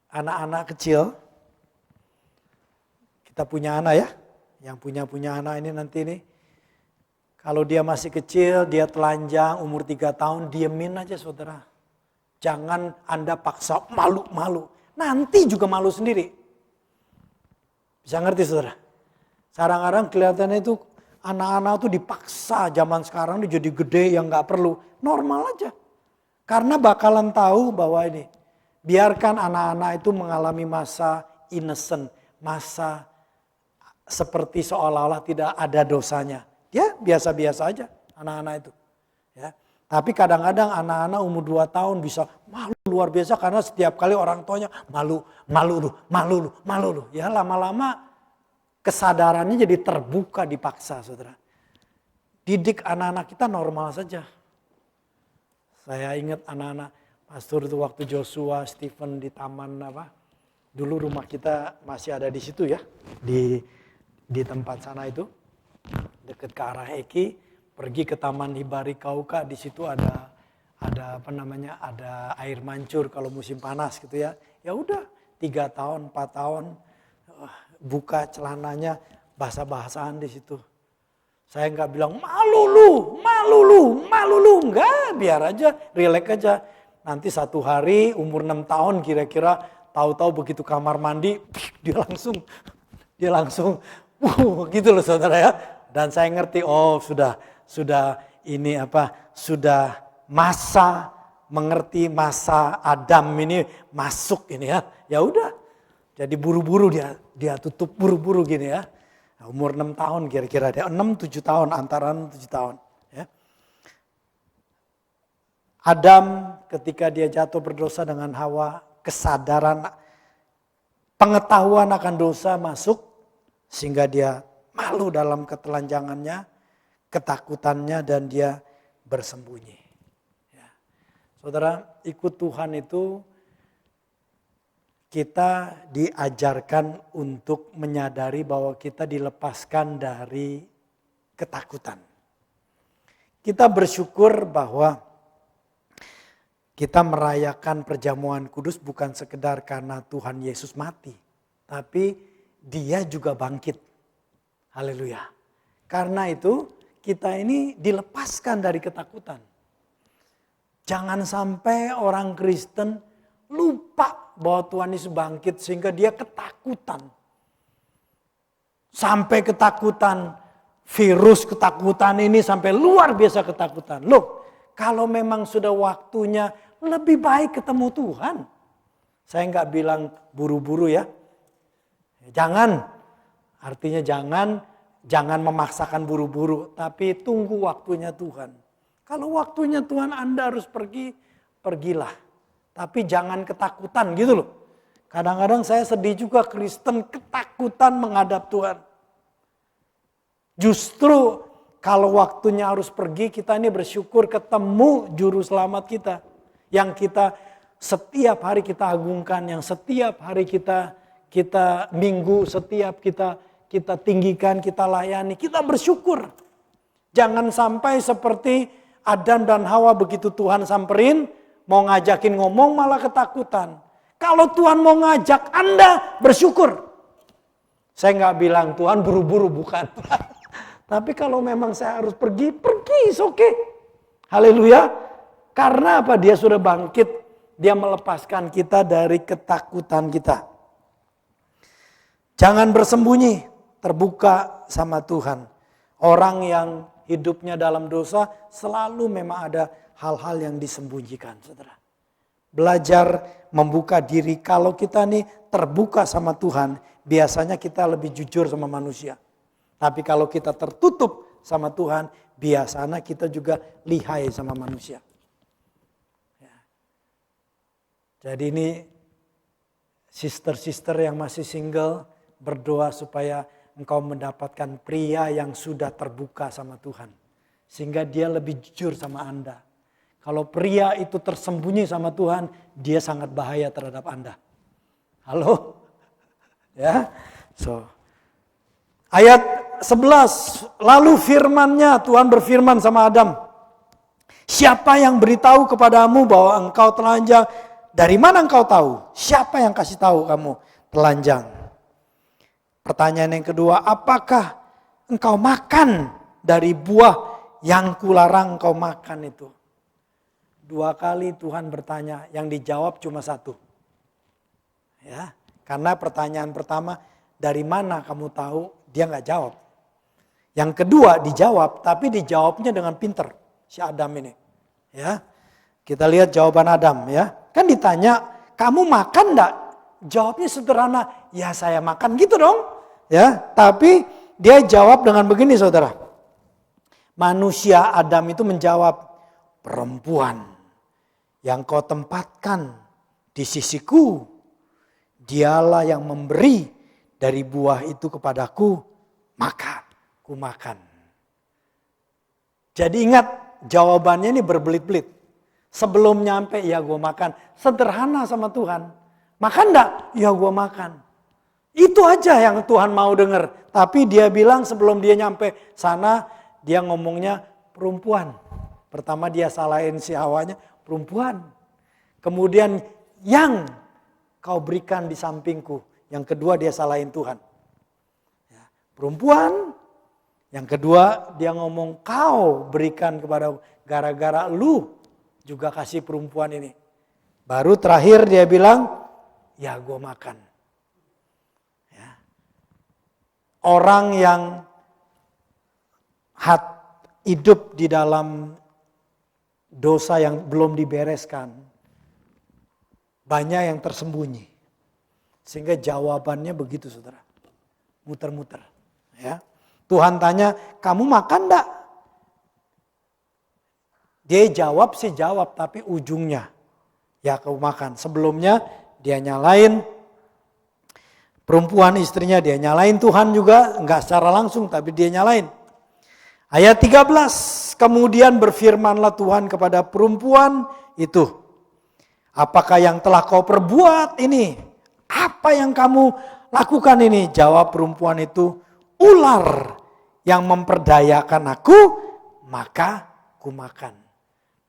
anak-anak kecil, kita punya anak ya, yang punya anak ini nanti nih, kalau dia masih kecil, dia telanjang, umur 3 tahun, diemin aja saudara. Jangan Anda paksa malu-malu, nanti juga malu sendiri. Bisa ngerti saudara? Kadang-kadang kelihatannya itu anak-anak tuh dipaksa zaman sekarang jadi gede yang gak perlu. Normal aja. Karena bakalan tahu bahwa ini, biarkan anak-anak itu mengalami masa innocent, masa seperti seolah-olah tidak ada dosanya. Ya biasa-biasa aja anak-anak itu. Ya. Tapi kadang-kadang anak-anak umur 2 tahun bisa malu luar biasa karena setiap kali orang tuanya malu lu. Ya lama-lama kesadarannya jadi terbuka dipaksa saudara. Didik anak-anak kita normal saja. Saya ingat anak-anak pastor itu waktu Joshua, Stephen di taman apa. Dulu rumah kita masih ada di situ ya. Di tempat sana itu. Dekat ke arah Eki. Pergi ke Taman Hibari Kauka. Di situ ada apa namanya, ada air mancur kalau musim panas gitu ya. Ya udah 3 tahun, 4 tahun. Buka celananya basah-basahan di situ. Saya nggak bilang malu lu, enggak, biar aja, relax aja. Nanti satu hari umur 6 tahun kira-kira, tahu-tahu begitu kamar mandi, dia langsung, gitu loh saudara ya. Dan saya ngerti, oh sudah ini apa, sudah mengerti masa Adam ini masuk ini ya. Ya udah, jadi buru-buru dia tutup buru-buru gini ya. Nah, umur 6 tahun kira-kira dia, 6-7 tahun, antara 7 tahun. Ya. Adam ketika dia jatuh berdosa dengan Hawa, kesadaran, pengetahuan akan dosa masuk, sehingga dia malu dalam ketelanjangannya, ketakutannya, dan dia bersembunyi. Ya. Saudara, ikut Tuhan itu kita diajarkan untuk menyadari bahwa kita dilepaskan dari ketakutan. Kita bersyukur bahwa kita merayakan perjamuan kudus bukan sekedar karena Tuhan Yesus mati. Tapi dia juga bangkit. Haleluya. Karena itu kita ini dilepaskan dari ketakutan. Jangan sampai orang Kristen lupa bahwa Tuhan Yesus bangkit sehingga dia ketakutan. Sampai ketakutan, virus ketakutan ini sampai luar biasa ketakutan. Loh, kalau memang sudah waktunya lebih baik ketemu Tuhan. Saya nggak bilang buru-buru ya. Jangan, artinya jangan memaksakan buru-buru. Tapi tunggu waktunya Tuhan. Kalau waktunya Tuhan Anda harus pergi, pergilah. Tapi jangan ketakutan gitu loh. Kadang-kadang saya sedih juga Kristen ketakutan menghadap Tuhan. Justru kalau waktunya harus pergi, kita ini bersyukur ketemu juru selamat kita. Yang kita setiap hari kita agungkan, yang setiap hari kita minggu, setiap kita tinggikan, kita layani, kita bersyukur. Jangan sampai seperti Adam dan Hawa begitu Tuhan samperin, mau ngajakin ngomong malah ketakutan. Kalau Tuhan mau ngajak Anda bersyukur. Saya nggak bilang Tuhan buru-buru, bukan. Tapi kalau memang saya harus pergi, it's okay. Haleluya. Karena apa? Dia sudah bangkit. Dia melepaskan kita dari ketakutan kita. Jangan bersembunyi, terbuka sama Tuhan. Orang yang hidupnya dalam dosa selalu memang ada hal-hal yang disembunyikan, saudara. Belajar membuka diri. Kalau kita nih terbuka sama Tuhan, biasanya kita lebih jujur sama manusia. Tapi kalau kita tertutup sama Tuhan, biasanya kita juga lihai sama manusia. Ya. Jadi ini sister-sister yang masih single, berdoa supaya engkau mendapatkan pria yang sudah terbuka sama Tuhan. Sehingga dia lebih jujur sama Anda. Kalau pria itu tersembunyi sama Tuhan, dia sangat bahaya terhadap Anda. Halo? Ya. So, ayat 11, lalu firman-Nya, Tuhan berfirman sama Adam, siapa yang beritahu kepadamu bahwa engkau telanjang? Dari mana engkau tahu? Siapa yang kasih tahu kamu telanjang? Pertanyaan yang kedua, apakah engkau makan dari buah yang kularang engkau makan itu? 2 kali Tuhan bertanya, yang dijawab cuma 1. Ya, karena pertanyaan pertama, dari mana kamu tahu? Dia nggak jawab. Yang kedua dijawab, tapi dijawabnya dengan pinter si Adam ini. Ya, kita lihat jawaban Adam ya. Kan ditanya, kamu makan enggak? Jawabnya sederhana, ya saya makan gitu dong. Ya, tapi dia jawab dengan begini saudara. Manusia Adam itu menjawab, perempuan yang kau tempatkan di sisiku, dialah yang memberi dari buah itu kepadaku, maka ku makan. Jadi ingat, jawabannya ini berbelit-belit. Sebelum nyampe, ya gue makan. Sederhana sama Tuhan. Makan enggak? Ya gue makan. Itu aja yang Tuhan mau dengar. Tapi dia bilang sebelum dia nyampe sana, dia ngomongnya perempuan. Pertama dia salahin si Hawanya, perempuan. Kemudian yang kau berikan di sampingku. Yang kedua dia salahin Tuhan. Ya, perempuan. Yang kedua dia ngomong kau berikan kepada gara-gara lu juga kasih perempuan ini. Baru terakhir dia bilang ya gue makan. Ya. Orang yang hidup di dalam dosa yang belum dibereskan. Banyak yang tersembunyi. Sehingga jawabannya begitu saudara. Muter-muter. Ya. Tuhan tanya, kamu makan enggak? Dia jawab sih jawab, tapi ujungnya. Ya kamu makan. Sebelumnya dia nyalain perempuan istrinya, dia nyalain Tuhan juga. Enggak secara langsung, tapi dia nyalain. Ayat 13, kemudian berfirmanlah Tuhan kepada perempuan itu. Apakah yang telah kau perbuat ini? Apa yang kamu lakukan ini? Jawab perempuan itu, ular yang memperdayakan aku, maka ku makan.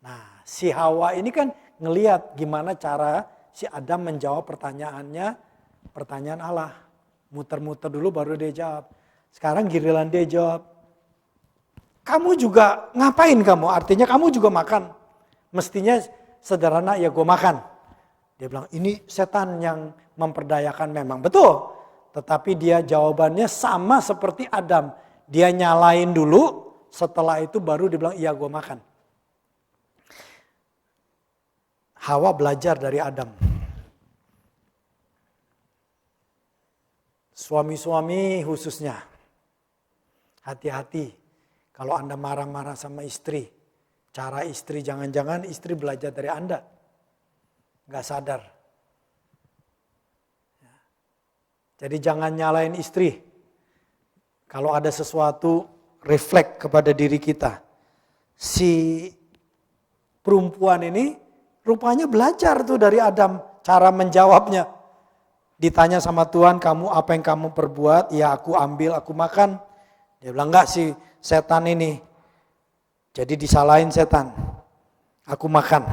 Nah, si Hawa ini kan ngelihat gimana cara si Adam menjawab pertanyaannya, pertanyaan Allah. Muter-muter dulu baru dia jawab. Sekarang giliran dia jawab. Kamu juga ngapain kamu? Artinya kamu juga makan. Mestinya sederhana, ya gue makan. Dia bilang ini setan yang memperdayakan memang. Betul. Tetapi dia jawabannya sama seperti Adam. Dia nyalain dulu, setelah itu baru dia bilang iya gue makan. Hawa belajar dari Adam. Suami-suami khususnya. Hati-hati kalau Anda marah-marah sama istri. Cara istri, jangan-jangan istri belajar dari Anda. Gak sadar. Jadi jangan nyalain istri. Kalau ada sesuatu refleks kepada diri kita. Si perempuan ini rupanya belajar tuh dari Adam. Cara menjawabnya. Ditanya sama Tuhan, kamu apa yang kamu perbuat? Ya aku ambil, aku makan. Dia bilang enggak sih setan ini. Jadi disalahin setan. Aku makan.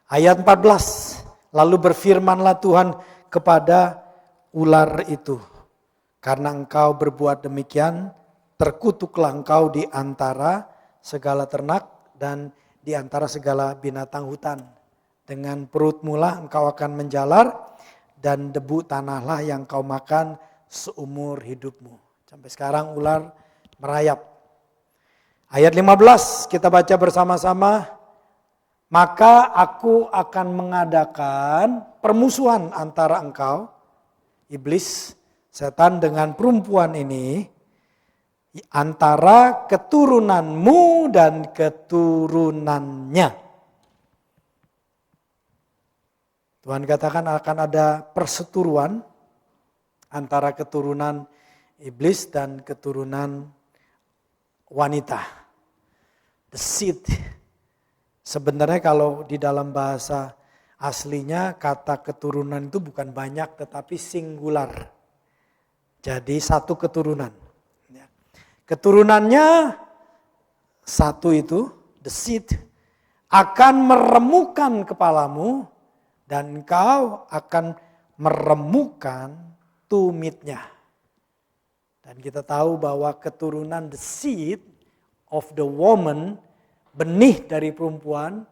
Ayat 14. Lalu berfirmanlah Tuhan kepada ular itu. Karena engkau berbuat demikian, terkutuklah engkau di antara segala ternak dan di antara segala binatang hutan. Dengan perutmu lah engkau akan menjalar dan debu tanahlah yang kau makan seumur hidupmu. Sampai sekarang ular merayap. Ayat 15 kita baca bersama-sama. Maka aku akan mengadakan permusuhan antara engkau, iblis, setan dengan perempuan ini, antara keturunanmu dan keturunannya. Tuhan katakan akan ada perseteruan antara keturunan iblis dan keturunan wanita. The seed. Sebenarnya kalau di dalam bahasa aslinya kata keturunan itu bukan banyak tetapi singular. Jadi satu keturunan. Keturunannya satu itu, the seed, akan meremukkan kepalamu dan engkau akan meremukkan tumitnya. Dan kita tahu bahwa keturunan the seed of the woman, benih dari perempuan,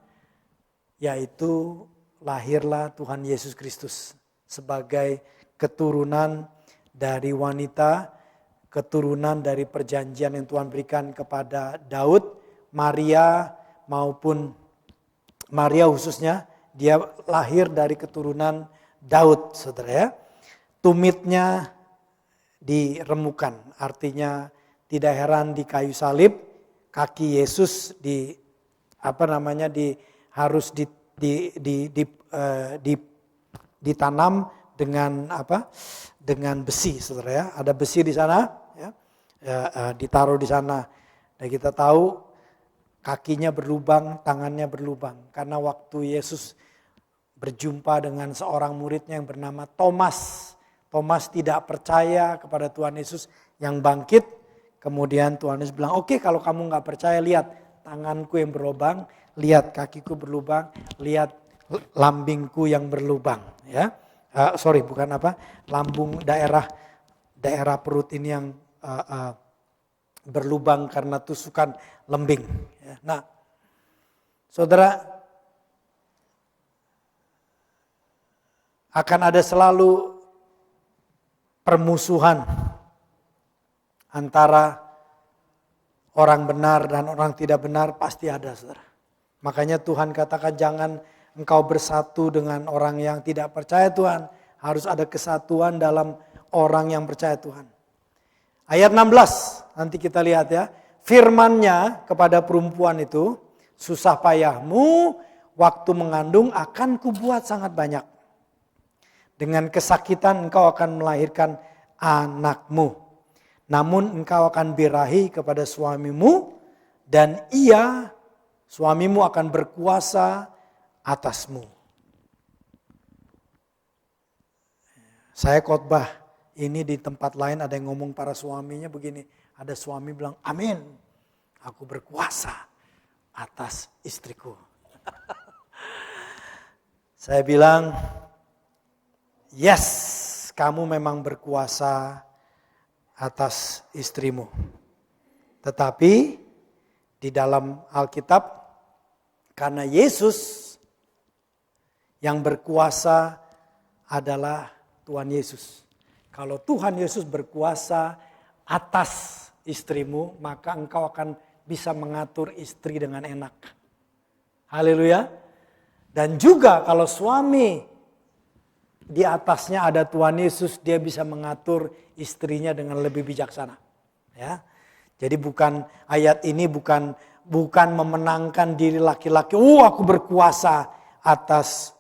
yaitu lahirlah Tuhan Yesus Kristus sebagai keturunan dari wanita, keturunan dari perjanjian yang Tuhan berikan kepada Daud, Maria maupun Maria khususnya, dia lahir dari keturunan Daud, saudara ya. Tumitnya diremukan, artinya tidak heran di kayu salib kaki Yesus harus ditanam dengan dengan besi, saudara ya. Ada besi di sana, ya, ditaruh di sana. Dan kita tahu kakinya berlubang, tangannya berlubang, karena waktu Yesus berjumpa dengan seorang muridnya yang bernama Thomas. Thomas tidak percaya kepada Tuhan Yesus yang bangkit. Kemudian Tuhan Yesus bilang, oke, kalau kamu gak percaya, lihat tanganku yang berlubang, lihat kakiku berlubang, lihat lambingku yang berlubang. Ya, lambung daerah perut ini yang berlubang karena tusukan lembing. Nah, saudara, akan ada selalu permusuhan antara orang benar dan orang tidak benar, pasti ada, saudara. Makanya Tuhan katakan jangan engkau bersatu dengan orang yang tidak percaya Tuhan. Harus ada kesatuan dalam orang yang percaya Tuhan. Ayat 16, nanti kita lihat ya. Firman-Nya kepada perempuan itu, susah payahmu waktu mengandung akan kubuat sangat banyak. Dengan kesakitan engkau akan melahirkan anakmu. Namun engkau akan birahi kepada suamimu dan suamimu akan berkuasa atasmu. Saya khotbah ini di tempat lain ada yang ngomong para suaminya begini. Ada suami bilang, amin, aku berkuasa atas istriku. Saya bilang, yes, kamu memang berkuasa atas istrimu. Tetapi di dalam Alkitab, karena Yesus yang berkuasa adalah Tuhan Yesus. Kalau Tuhan Yesus berkuasa atas istrimu, maka engkau akan bisa mengatur istri dengan enak. Haleluya. Dan juga kalau suami di atasnya ada Tuhan Yesus, dia bisa mengatur istrinya dengan lebih bijaksana. Ya. Jadi ayat ini bukan memenangkan diri laki-laki, aku berkuasa atas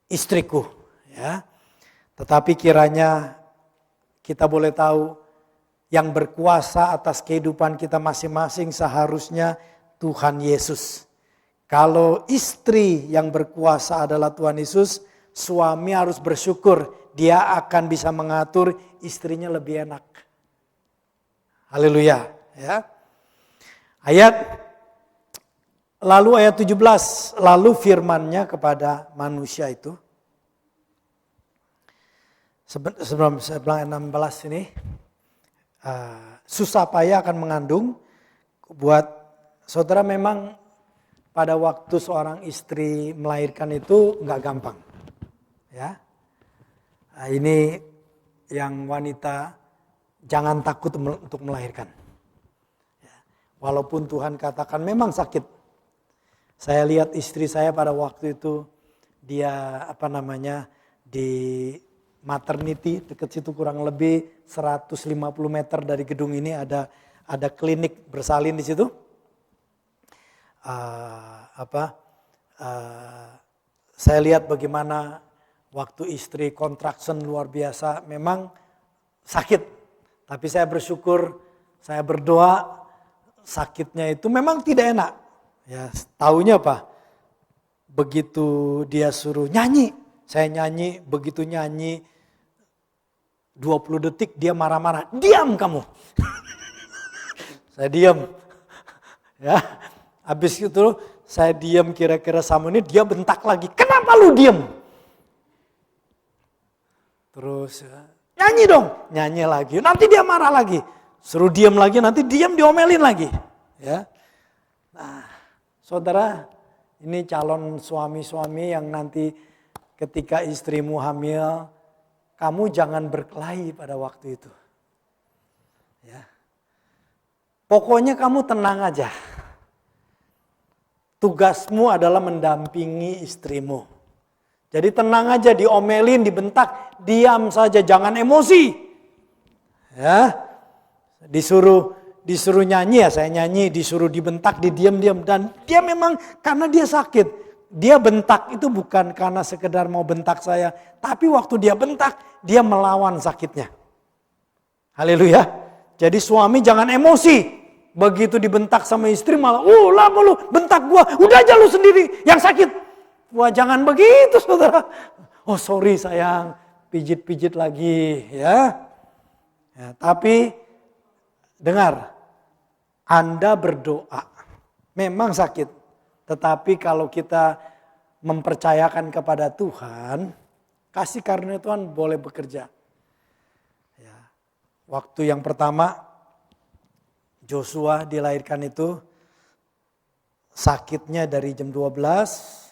istriku, ya. Tetapi kiranya kita boleh tahu yang berkuasa atas kehidupan kita masing-masing seharusnya Tuhan Yesus. Kalau istri yang berkuasa adalah Tuhan Yesus, suami harus bersyukur dia akan bisa mengatur istrinya lebih enak. Haleluya, ya. Lalu ayat 17, lalu firman-Nya kepada manusia itu. Sebelum 16 ini, susah payah akan mengandung. Buat saudara, memang pada waktu seorang istri melahirkan itu nggak gampang. Ya, nah, ini yang wanita jangan takut untuk melahirkan. Ya, walaupun Tuhan katakan memang sakit. Saya lihat istri saya pada waktu itu dia di maternity dekat situ, kurang lebih 150 meter dari gedung ini ada klinik bersalin di situ. Saya lihat bagaimana waktu istri contraction luar biasa, memang sakit. Tapi saya bersyukur, saya berdoa, sakitnya itu memang tidak enak. Ya, taunya apa? Begitu dia suruh nyanyi, saya nyanyi, begitu nyanyi 20 detik dia marah-marah, diam kamu. Saya diam. Ya, habis itu saya diam kira-kira sama ini, dia bentak lagi. Kenapa lu diam? Terus nyanyi dong, nyanyi lagi. Nanti dia marah lagi. Suruh diam lagi, nanti diam diomelin lagi. Ya. Nah, saudara, ini calon suami-suami yang nanti ketika istrimu hamil, kamu jangan berkelahi pada waktu itu. Ya. Pokoknya kamu tenang aja. Tugasmu adalah mendampingi istrimu. Jadi tenang aja, diomelin, dibentak, diam saja, jangan emosi. Ya. Disuruh nyanyi ya, saya nyanyi, disuruh dibentak, diam-diam, dan dia memang karena dia sakit. Dia bentak itu bukan karena sekedar mau bentak saya, tapi waktu dia bentak, dia melawan sakitnya. Haleluya. Jadi suami jangan emosi. Begitu dibentak sama istri malah, lama lu bentak gua, udah aja lu sendiri yang sakit. Wah, jangan begitu saudara. Oh sorry sayang, pijit-pijit lagi ya. Tapi dengar, Anda berdoa, memang sakit. Tetapi kalau kita mempercayakan kepada Tuhan, kasih karunia Tuhan boleh bekerja. Ya. Waktu yang pertama, Joshua dilahirkan itu, sakitnya dari jam 12,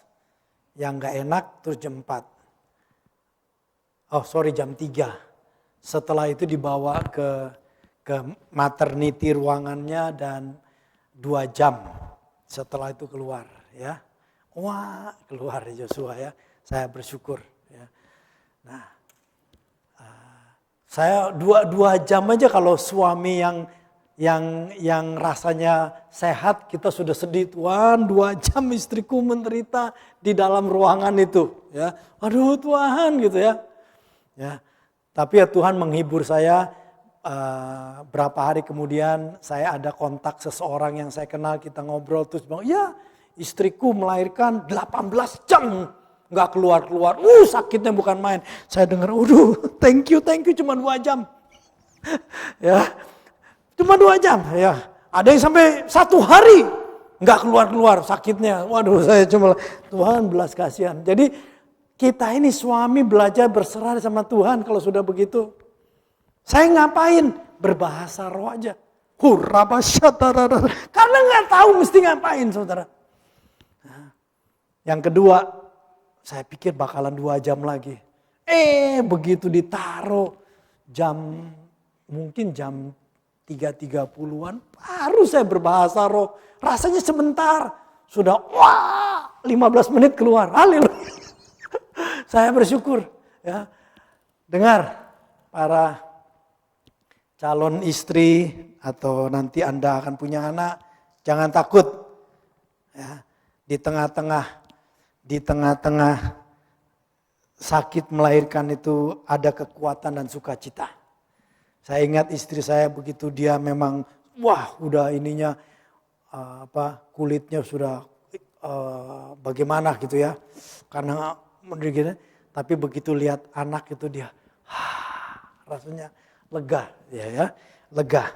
yang gak enak terus jam 4. Jam 3. Setelah itu dibawa ke maternity ruangannya dan 2 jam. Setelah itu keluar ya. Wah, keluar Joshua ya. Saya bersyukur ya. Nah, saya 2 jam aja kalau suami yang rasanya sehat, kita sudah sedih. Tuhan, 2 jam istriku menderita di dalam ruangan itu ya. Aduh Tuhan gitu ya. Ya. Tapi ya Tuhan menghibur saya. Berapa hari kemudian saya ada kontak seseorang yang saya kenal, kita ngobrol terus bilang, ya istriku melahirkan 18 jam nggak keluar-keluar. Sakitnya bukan main. Saya dengar, thank you cuma 2 jam. Ya, cuma 2 jam ya. Ada yang sampai 1 hari nggak keluar-keluar sakitnya. Waduh, saya cuma Tuhan belas kasihan. Jadi kita ini suami belajar berserah sama Tuhan kalau sudah begitu. Saya ngapain? Berbahasa roh aja. Karena nggak tahu mesti ngapain saudara. Nah, yang kedua, saya pikir bakalan 2 jam lagi. Begitu ditaruh mungkin jam 3.30-an, baru saya berbahasa roh. Rasanya sebentar, sudah 15 menit keluar. Haleluya. Saya bersyukur ya. Dengar para calon istri atau nanti Anda akan punya anak, jangan takut. Ya, di tengah-tengah sakit melahirkan itu ada kekuatan dan sukacita. Saya ingat istri saya begitu dia memang udah ininya kulitnya sudah bagaimana gitu ya. Karena menderita, tapi begitu lihat anak itu dia rasanya lega ya, lega.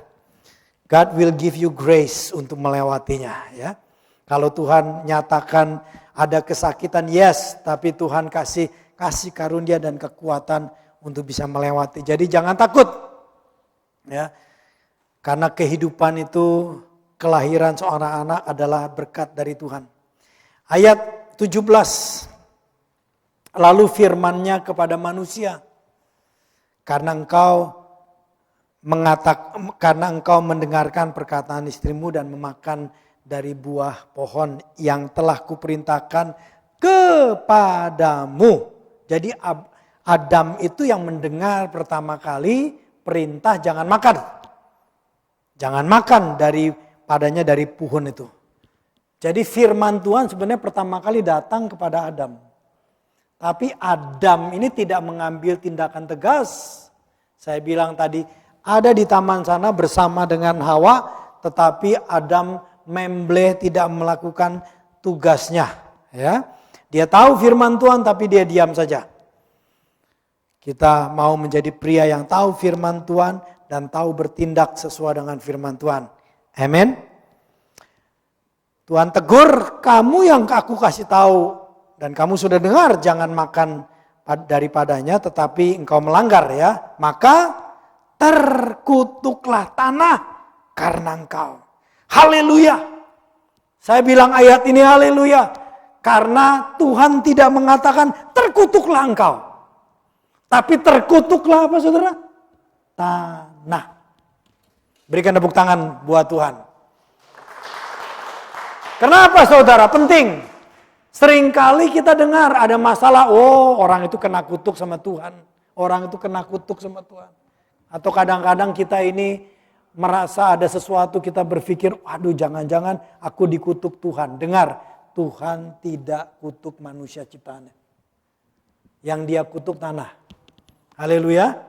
God will give you grace untuk melewatinya ya. Kalau Tuhan nyatakan ada kesakitan, yes, tapi Tuhan kasih karunia dan kekuatan untuk bisa melewati. Jadi jangan takut ya. Karena kehidupan itu, kelahiran seorang anak adalah berkat dari Tuhan. Ayat 17. Lalu firman-Nya kepada manusia, karena engkau mendengarkan perkataan istrimu dan memakan dari buah pohon yang telah kuperintahkan kepadamu. Jadi Adam itu yang mendengar pertama kali perintah jangan makan. Jangan makan dari pohon itu. Jadi firman Tuhan sebenarnya pertama kali datang kepada Adam. Tapi Adam ini tidak mengambil tindakan tegas. Saya bilang tadi, ada di taman sana bersama dengan Hawa, tetapi Adam membleh tidak melakukan tugasnya. Ya, dia tahu firman Tuhan tapi dia diam saja. Kita mau menjadi pria yang tahu firman Tuhan dan tahu bertindak sesuai dengan firman Tuhan. Amin. Tuhan tegur, kamu yang aku kasih tahu dan kamu sudah dengar, jangan makan daripadanya, tetapi engkau melanggar ya. Maka terkutuklah tanah karena engkau. Haleluya. Saya bilang ayat ini haleluya. Karena Tuhan tidak mengatakan terkutuklah engkau. Tapi terkutuklah apa saudara? Tanah. Berikan tepuk tangan buat Tuhan. Kenapa saudara? Penting. Seringkali kita dengar ada masalah, oh orang itu kena kutuk sama Tuhan. Orang itu kena kutuk sama Tuhan. Atau kadang-kadang kita ini merasa ada sesuatu, kita berpikir, aduh jangan-jangan aku dikutuk Tuhan. Dengar, Tuhan tidak kutuk manusia ciptaannya. Yang dia kutuk tanah. Haleluya.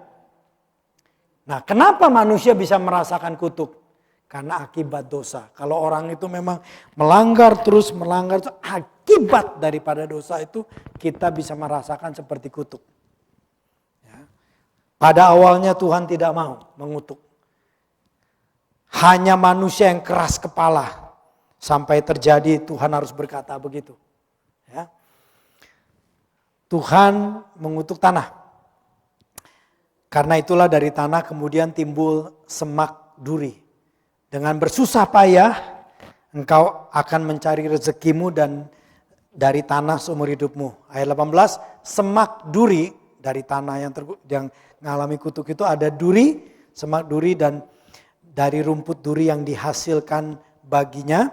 Nah, kenapa manusia bisa merasakan kutuk? Karena akibat dosa. Kalau orang itu memang melanggar terus, akibat daripada dosa itu kita bisa merasakan seperti kutuk. Ya. Pada awalnya Tuhan tidak mau mengutuk. Hanya manusia yang keras kepala. Sampai terjadi Tuhan harus berkata begitu. Ya. Tuhan mengutuk tanah. Karena itulah dari tanah kemudian timbul semak duri. Dengan bersusah payah engkau akan mencari rezekimu dan dari tanah seumur hidupmu. Ayat 18, semak duri dari tanah yang mengalami kutuk itu ada duri, semak duri dan dari rumput duri yang dihasilkan baginya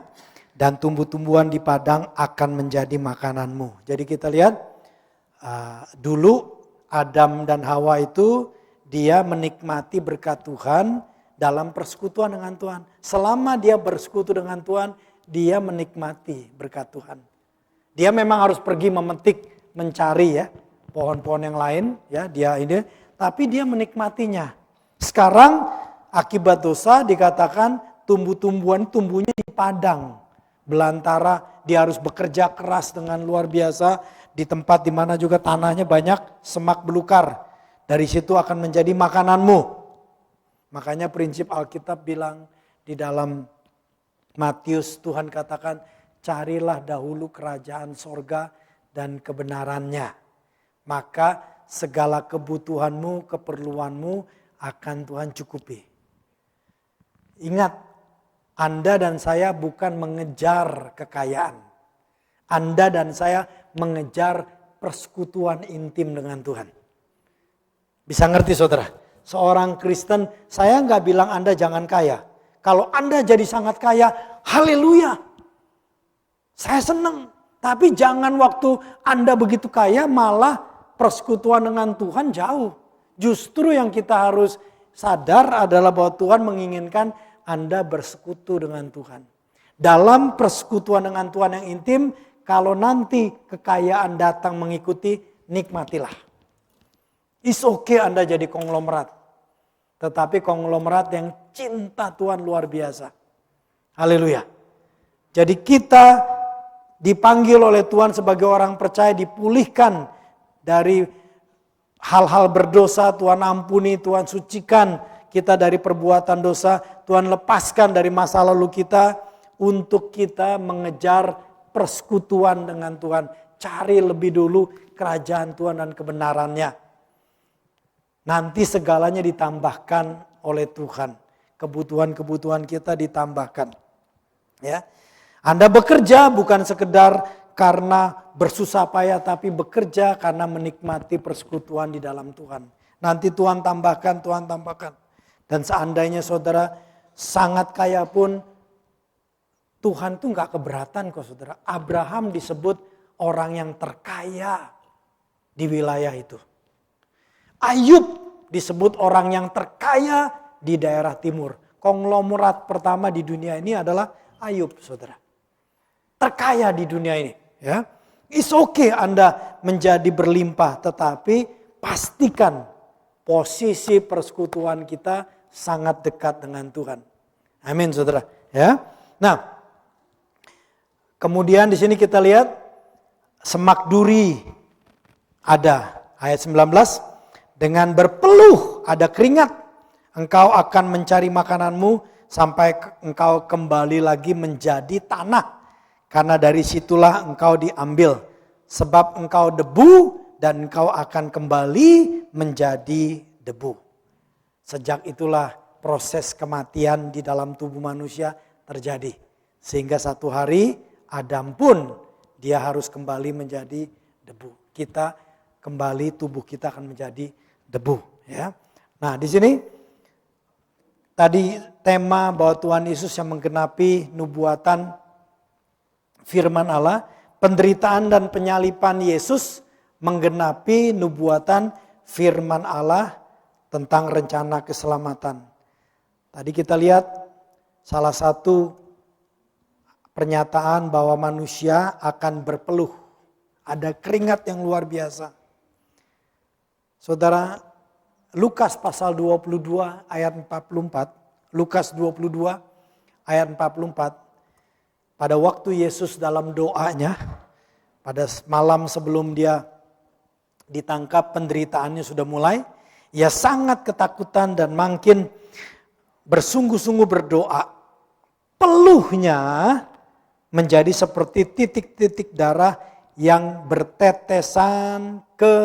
dan tumbuh-tumbuhan di padang akan menjadi makananmu. Jadi kita lihat dulu Adam dan Hawa itu dia menikmati berkat Tuhan dalam persekutuan dengan Tuhan. Selama dia bersekutu dengan Tuhan, dia menikmati berkat Tuhan. Dia memang harus pergi memetik, mencari ya pohon-pohon yang lain, ya dia ini, tapi dia menikmatinya. Sekarang akibat dosa dikatakan tumbuh-tumbuhan tumbuhnya di padang, belantara, dia harus bekerja keras dengan luar biasa di tempat di mana juga tanahnya banyak semak belukar. Dari situ akan menjadi makananmu. Makanya prinsip Alkitab bilang di dalam Matius Tuhan katakan carilah dahulu kerajaan sorga dan kebenarannya. Maka segala kebutuhanmu, keperluanmu akan Tuhan cukupi. Ingat, Anda dan saya bukan mengejar kekayaan. Anda dan saya mengejar persekutuan intim dengan Tuhan. Bisa ngerti saudara? Seorang Kristen, saya nggak bilang Anda jangan kaya. Kalau Anda jadi sangat kaya, haleluya. Saya senang. Tapi jangan waktu Anda begitu kaya malah persekutuan dengan Tuhan jauh. Justru yang kita harus sadar adalah bahwa Tuhan menginginkan Anda bersekutu dengan Tuhan. Dalam persekutuan dengan Tuhan yang intim, kalau nanti kekayaan datang mengikuti, nikmatilah. It's okay Anda jadi konglomerat. Tetapi konglomerat yang cinta Tuhan luar biasa. Haleluya. Jadi kita dipanggil oleh Tuhan sebagai orang percaya, dipulihkan dari hal-hal berdosa. Tuhan ampuni, Tuhan sucikan kita dari perbuatan dosa. Tuhan lepaskan dari masa lalu kita untuk kita mengejar persekutuan dengan Tuhan. Cari lebih dulu kerajaan Tuhan dan kebenarannya. Nanti segalanya ditambahkan oleh Tuhan. Kebutuhan-kebutuhan kita ditambahkan. Ya. Anda bekerja bukan sekedar karena bersusah payah, tapi bekerja karena menikmati persekutuan di dalam Tuhan. Nanti Tuhan tambahkan, Tuhan tambahkan. Dan seandainya saudara sangat kaya pun, Tuhan tuh gak keberatan kok saudara. Abraham disebut orang yang terkaya di wilayah itu. Ayub disebut orang yang terkaya di daerah timur. Konglomerat pertama di dunia ini adalah Ayub, saudara. Terkaya di dunia ini. Ya, it's okay Anda menjadi berlimpah, tetapi pastikan posisi persekutuan kita sangat dekat dengan Tuhan. Amin, saudara. Ya, nah, kemudian di sini kita lihat semak duri ada ayat 19. Dengan berpeluh ada keringat, engkau akan mencari makananmu sampai engkau kembali lagi menjadi tanah. Karena dari situlah engkau diambil. Sebab engkau debu dan engkau akan kembali menjadi debu. Sejak itulah proses kematian di dalam tubuh manusia terjadi. Sehingga satu hari Adam pun dia harus kembali menjadi debu. Kita kembali, tubuh kita akan menjadi debu. Ya. Nah di sini tadi tema bahwa Tuhan Yesus yang menggenapi nubuatan firman Allah, penderitaan dan penyaliban Yesus menggenapi nubuatan firman Allah tentang rencana keselamatan. Tadi kita lihat salah satu pernyataan bahwa manusia akan berpeluh. Ada keringat yang luar biasa. Saudara, Lukas pasal 22 ayat 44, Lukas 22 ayat 44, pada waktu Yesus dalam doanya, pada malam sebelum dia ditangkap, penderitaannya sudah mulai, ia sangat ketakutan dan makin bersungguh-sungguh berdoa. Peluhnya menjadi seperti titik-titik darah yang bertetesan ke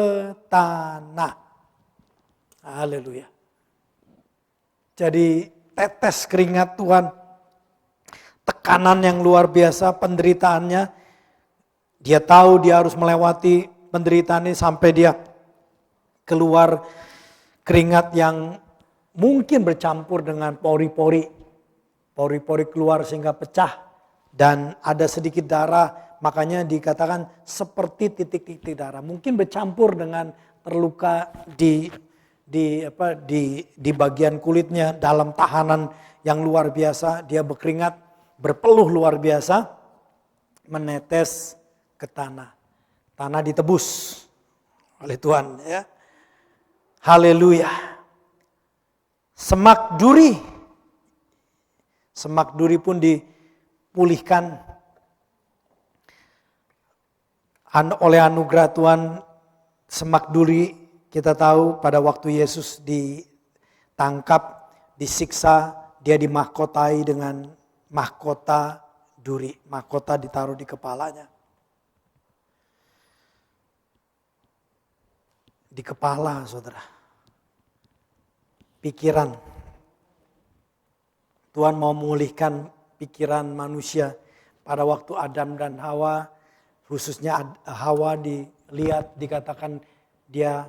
tanah. Haleluya. Jadi tetes keringat Tuhan, tekanan yang luar biasa, penderitaannya. Dia tahu dia harus melewati penderitaan ini sampai dia keluar keringat yang mungkin bercampur dengan pori-pori. Pori-pori keluar sehingga pecah dan ada sedikit darah, makanya dikatakan seperti titik-titik darah. Mungkin bercampur dengan terluka di bagian kulitnya dalam tahanan yang luar biasa, dia berkeringat, berpeluh luar biasa, menetes ke tanah. Tanah ditebus oleh Tuhan, ya. Haleluya. Semak duri pun dipulihkan oleh anugerah Tuhan. Semak duri kita tahu pada waktu Yesus ditangkap, disiksa, dia dimahkotai dengan mahkota duri. Mahkota ditaruh di kepalanya. Di kepala, saudara. Pikiran. Tuhan mau memulihkan pikiran manusia. Pada waktu Adam dan Hawa, khususnya Hawa dilihat, dikatakan dia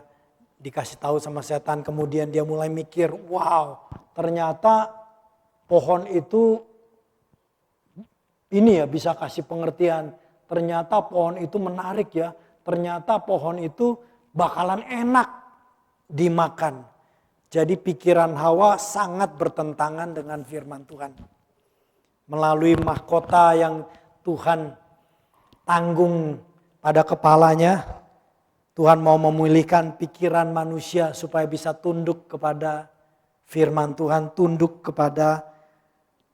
dikasih tahu sama setan. Kemudian dia mulai mikir, wow, ternyata pohon itu ini ya bisa kasih pengertian. Ternyata pohon itu menarik ya. Ternyata pohon itu bakalan enak dimakan. Jadi pikiran Hawa sangat bertentangan dengan firman Tuhan. Melalui mahkota yang Tuhan tanggung pada kepalanya, Tuhan mau memulihkan pikiran manusia supaya bisa tunduk kepada firman Tuhan, tunduk kepada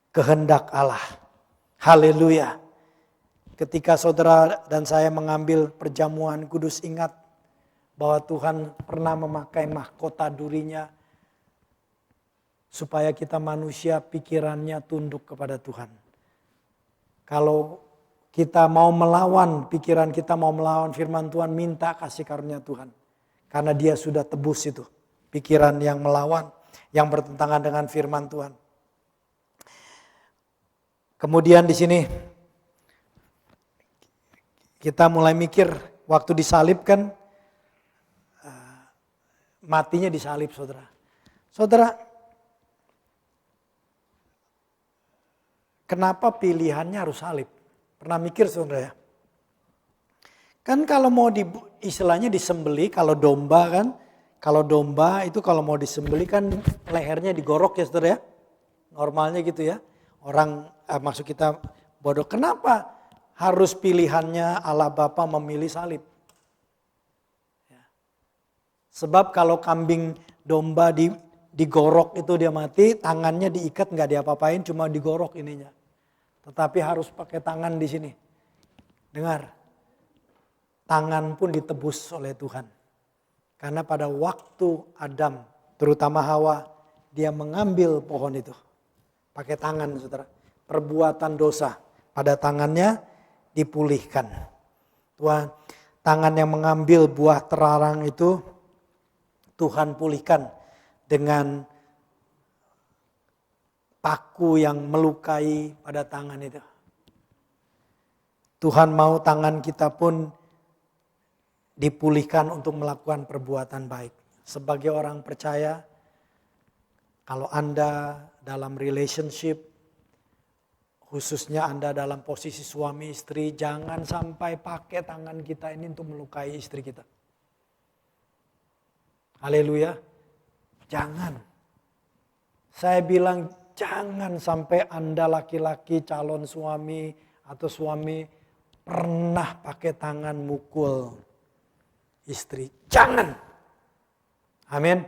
kehendak Allah. Haleluya. Ketika saudara dan saya mengambil perjamuan kudus, ingat bahwa Tuhan pernah memakai mahkota durinya supaya kita manusia pikirannya tunduk kepada Tuhan. Kalau kita mau melawan, pikiran kita mau melawan firman Tuhan, minta kasih karunia Tuhan. Karena dia sudah tebus itu, pikiran yang melawan, yang bertentangan dengan firman Tuhan. Kemudian di sini kita mulai mikir, waktu disalibkan, matinya disalib, saudara. Saudara, kenapa pilihannya harus salib? Pernah mikir, saudara ya? Kan kalau mau istilahnya disembeli, kalau domba kan, kalau domba itu kalau mau disembeli kan lehernya digorok ya, saudara ya. Normalnya gitu ya. Orang maksud kita bodoh. Kenapa harus pilihannya Allah Bapa memilih salib? Sebab kalau kambing domba digorok itu dia mati, tangannya diikat nggak diapa-apain, cuma digorok ininya. Tetapi harus pakai tangan di sini. Dengar, tangan pun ditebus oleh Tuhan. Karena pada waktu Adam, terutama Hawa, dia mengambil pohon itu. pakai tangan saudara. Perbuatan dosa pada tangannya dipulihkan. Tuhan, tangan yang mengambil buah terlarang itu Tuhan pulihkan dengan paku yang melukai pada tangan itu. Tuhan mau tangan kita pun dipulihkan untuk melakukan perbuatan baik. Sebagai orang percaya, kalau Anda dalam relationship, khususnya Anda dalam posisi suami istri, jangan sampai pakai tangan kita ini untuk melukai istri kita. Haleluya. Jangan. Saya bilang jangan sampai Anda laki-laki calon suami atau suami pernah pakai tangan mukul istri. Jangan. Amin.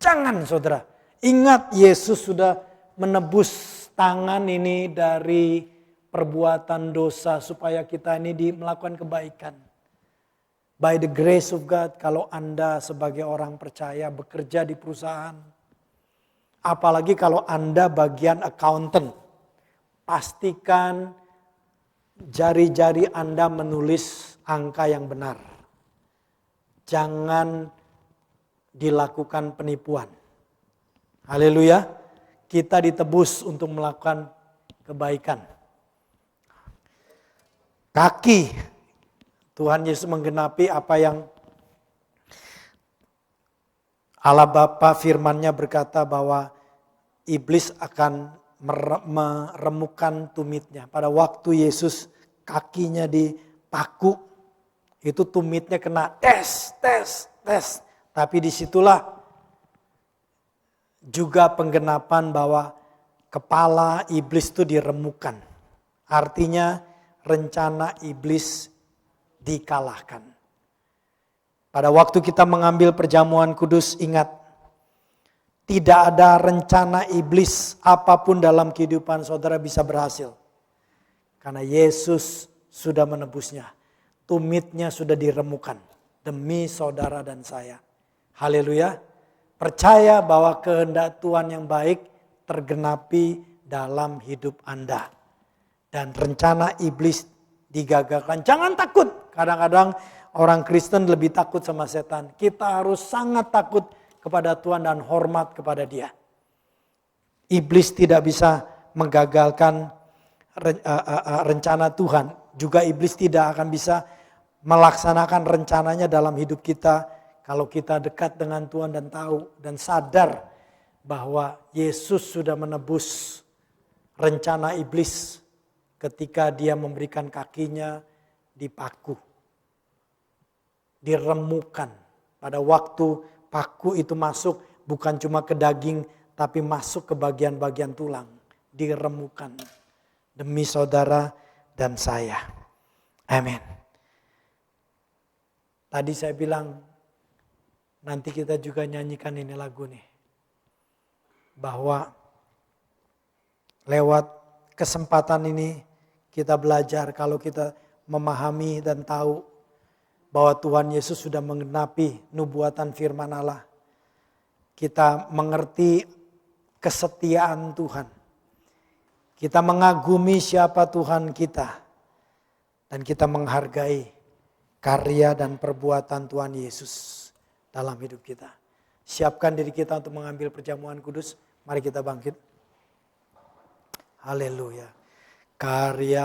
Jangan saudara. Ingat Yesus sudah menebus tangan ini dari perbuatan dosa supaya kita ini melakukan kebaikan. By the grace of God, kalau Anda sebagai orang percaya bekerja di perusahaan, apalagi kalau Anda bagian accountant, pastikan jari-jari Anda menulis angka yang benar. Jangan dilakukan penipuan. Haleluya, kita ditebus untuk melakukan kebaikan. Kaki, Tuhan Yesus menggenapi apa yang Allah Bapa firman-Nya berkata bahwa iblis akan meremukkan tumitnya. Pada waktu Yesus kakinya dipaku, itu tumitnya kena tes. Tapi disitulah juga penggenapan bahwa kepala iblis itu diremukkan. Artinya rencana iblis dikalahkan. Pada waktu kita mengambil perjamuan kudus, ingat, tidak ada rencana iblis apapun dalam kehidupan saudara bisa berhasil. Karena Yesus sudah menebusnya. Tumitnya sudah diremukkan demi saudara dan saya. Haleluya. Percaya bahwa kehendak Tuhan yang baik tergenapi dalam hidup Anda. Dan rencana iblis digagalkan. Jangan takut. Kadang-kadang orang Kristen lebih takut sama setan. Kita harus sangat takut kepada Tuhan dan hormat kepada Dia. Iblis tidak bisa menggagalkan rencana Tuhan. Juga iblis tidak akan bisa melaksanakan rencananya dalam hidup kita kalau kita dekat dengan Tuhan dan tahu dan sadar bahwa Yesus sudah menebus rencana iblis ketika Dia memberikan kakinya dipaku, diremukkan. Pada waktu paku itu masuk bukan cuma ke daging tapi masuk ke bagian-bagian tulang, diremukkan demi saudara dan saya. Amin. Tadi saya bilang nanti kita juga nyanyikan ini lagu nih. Bahwa lewat kesempatan ini kita belajar kalau kita memahami dan tahu bahwa Tuhan Yesus sudah menggenapi nubuatan firman Allah. Kita mengerti kesetiaan Tuhan. Kita mengagumi siapa Tuhan kita. Dan kita menghargai karya dan perbuatan Tuhan Yesus dalam hidup kita. Siapkan diri kita untuk mengambil perjamuan kudus. Mari kita bangkit. Haleluya. Karya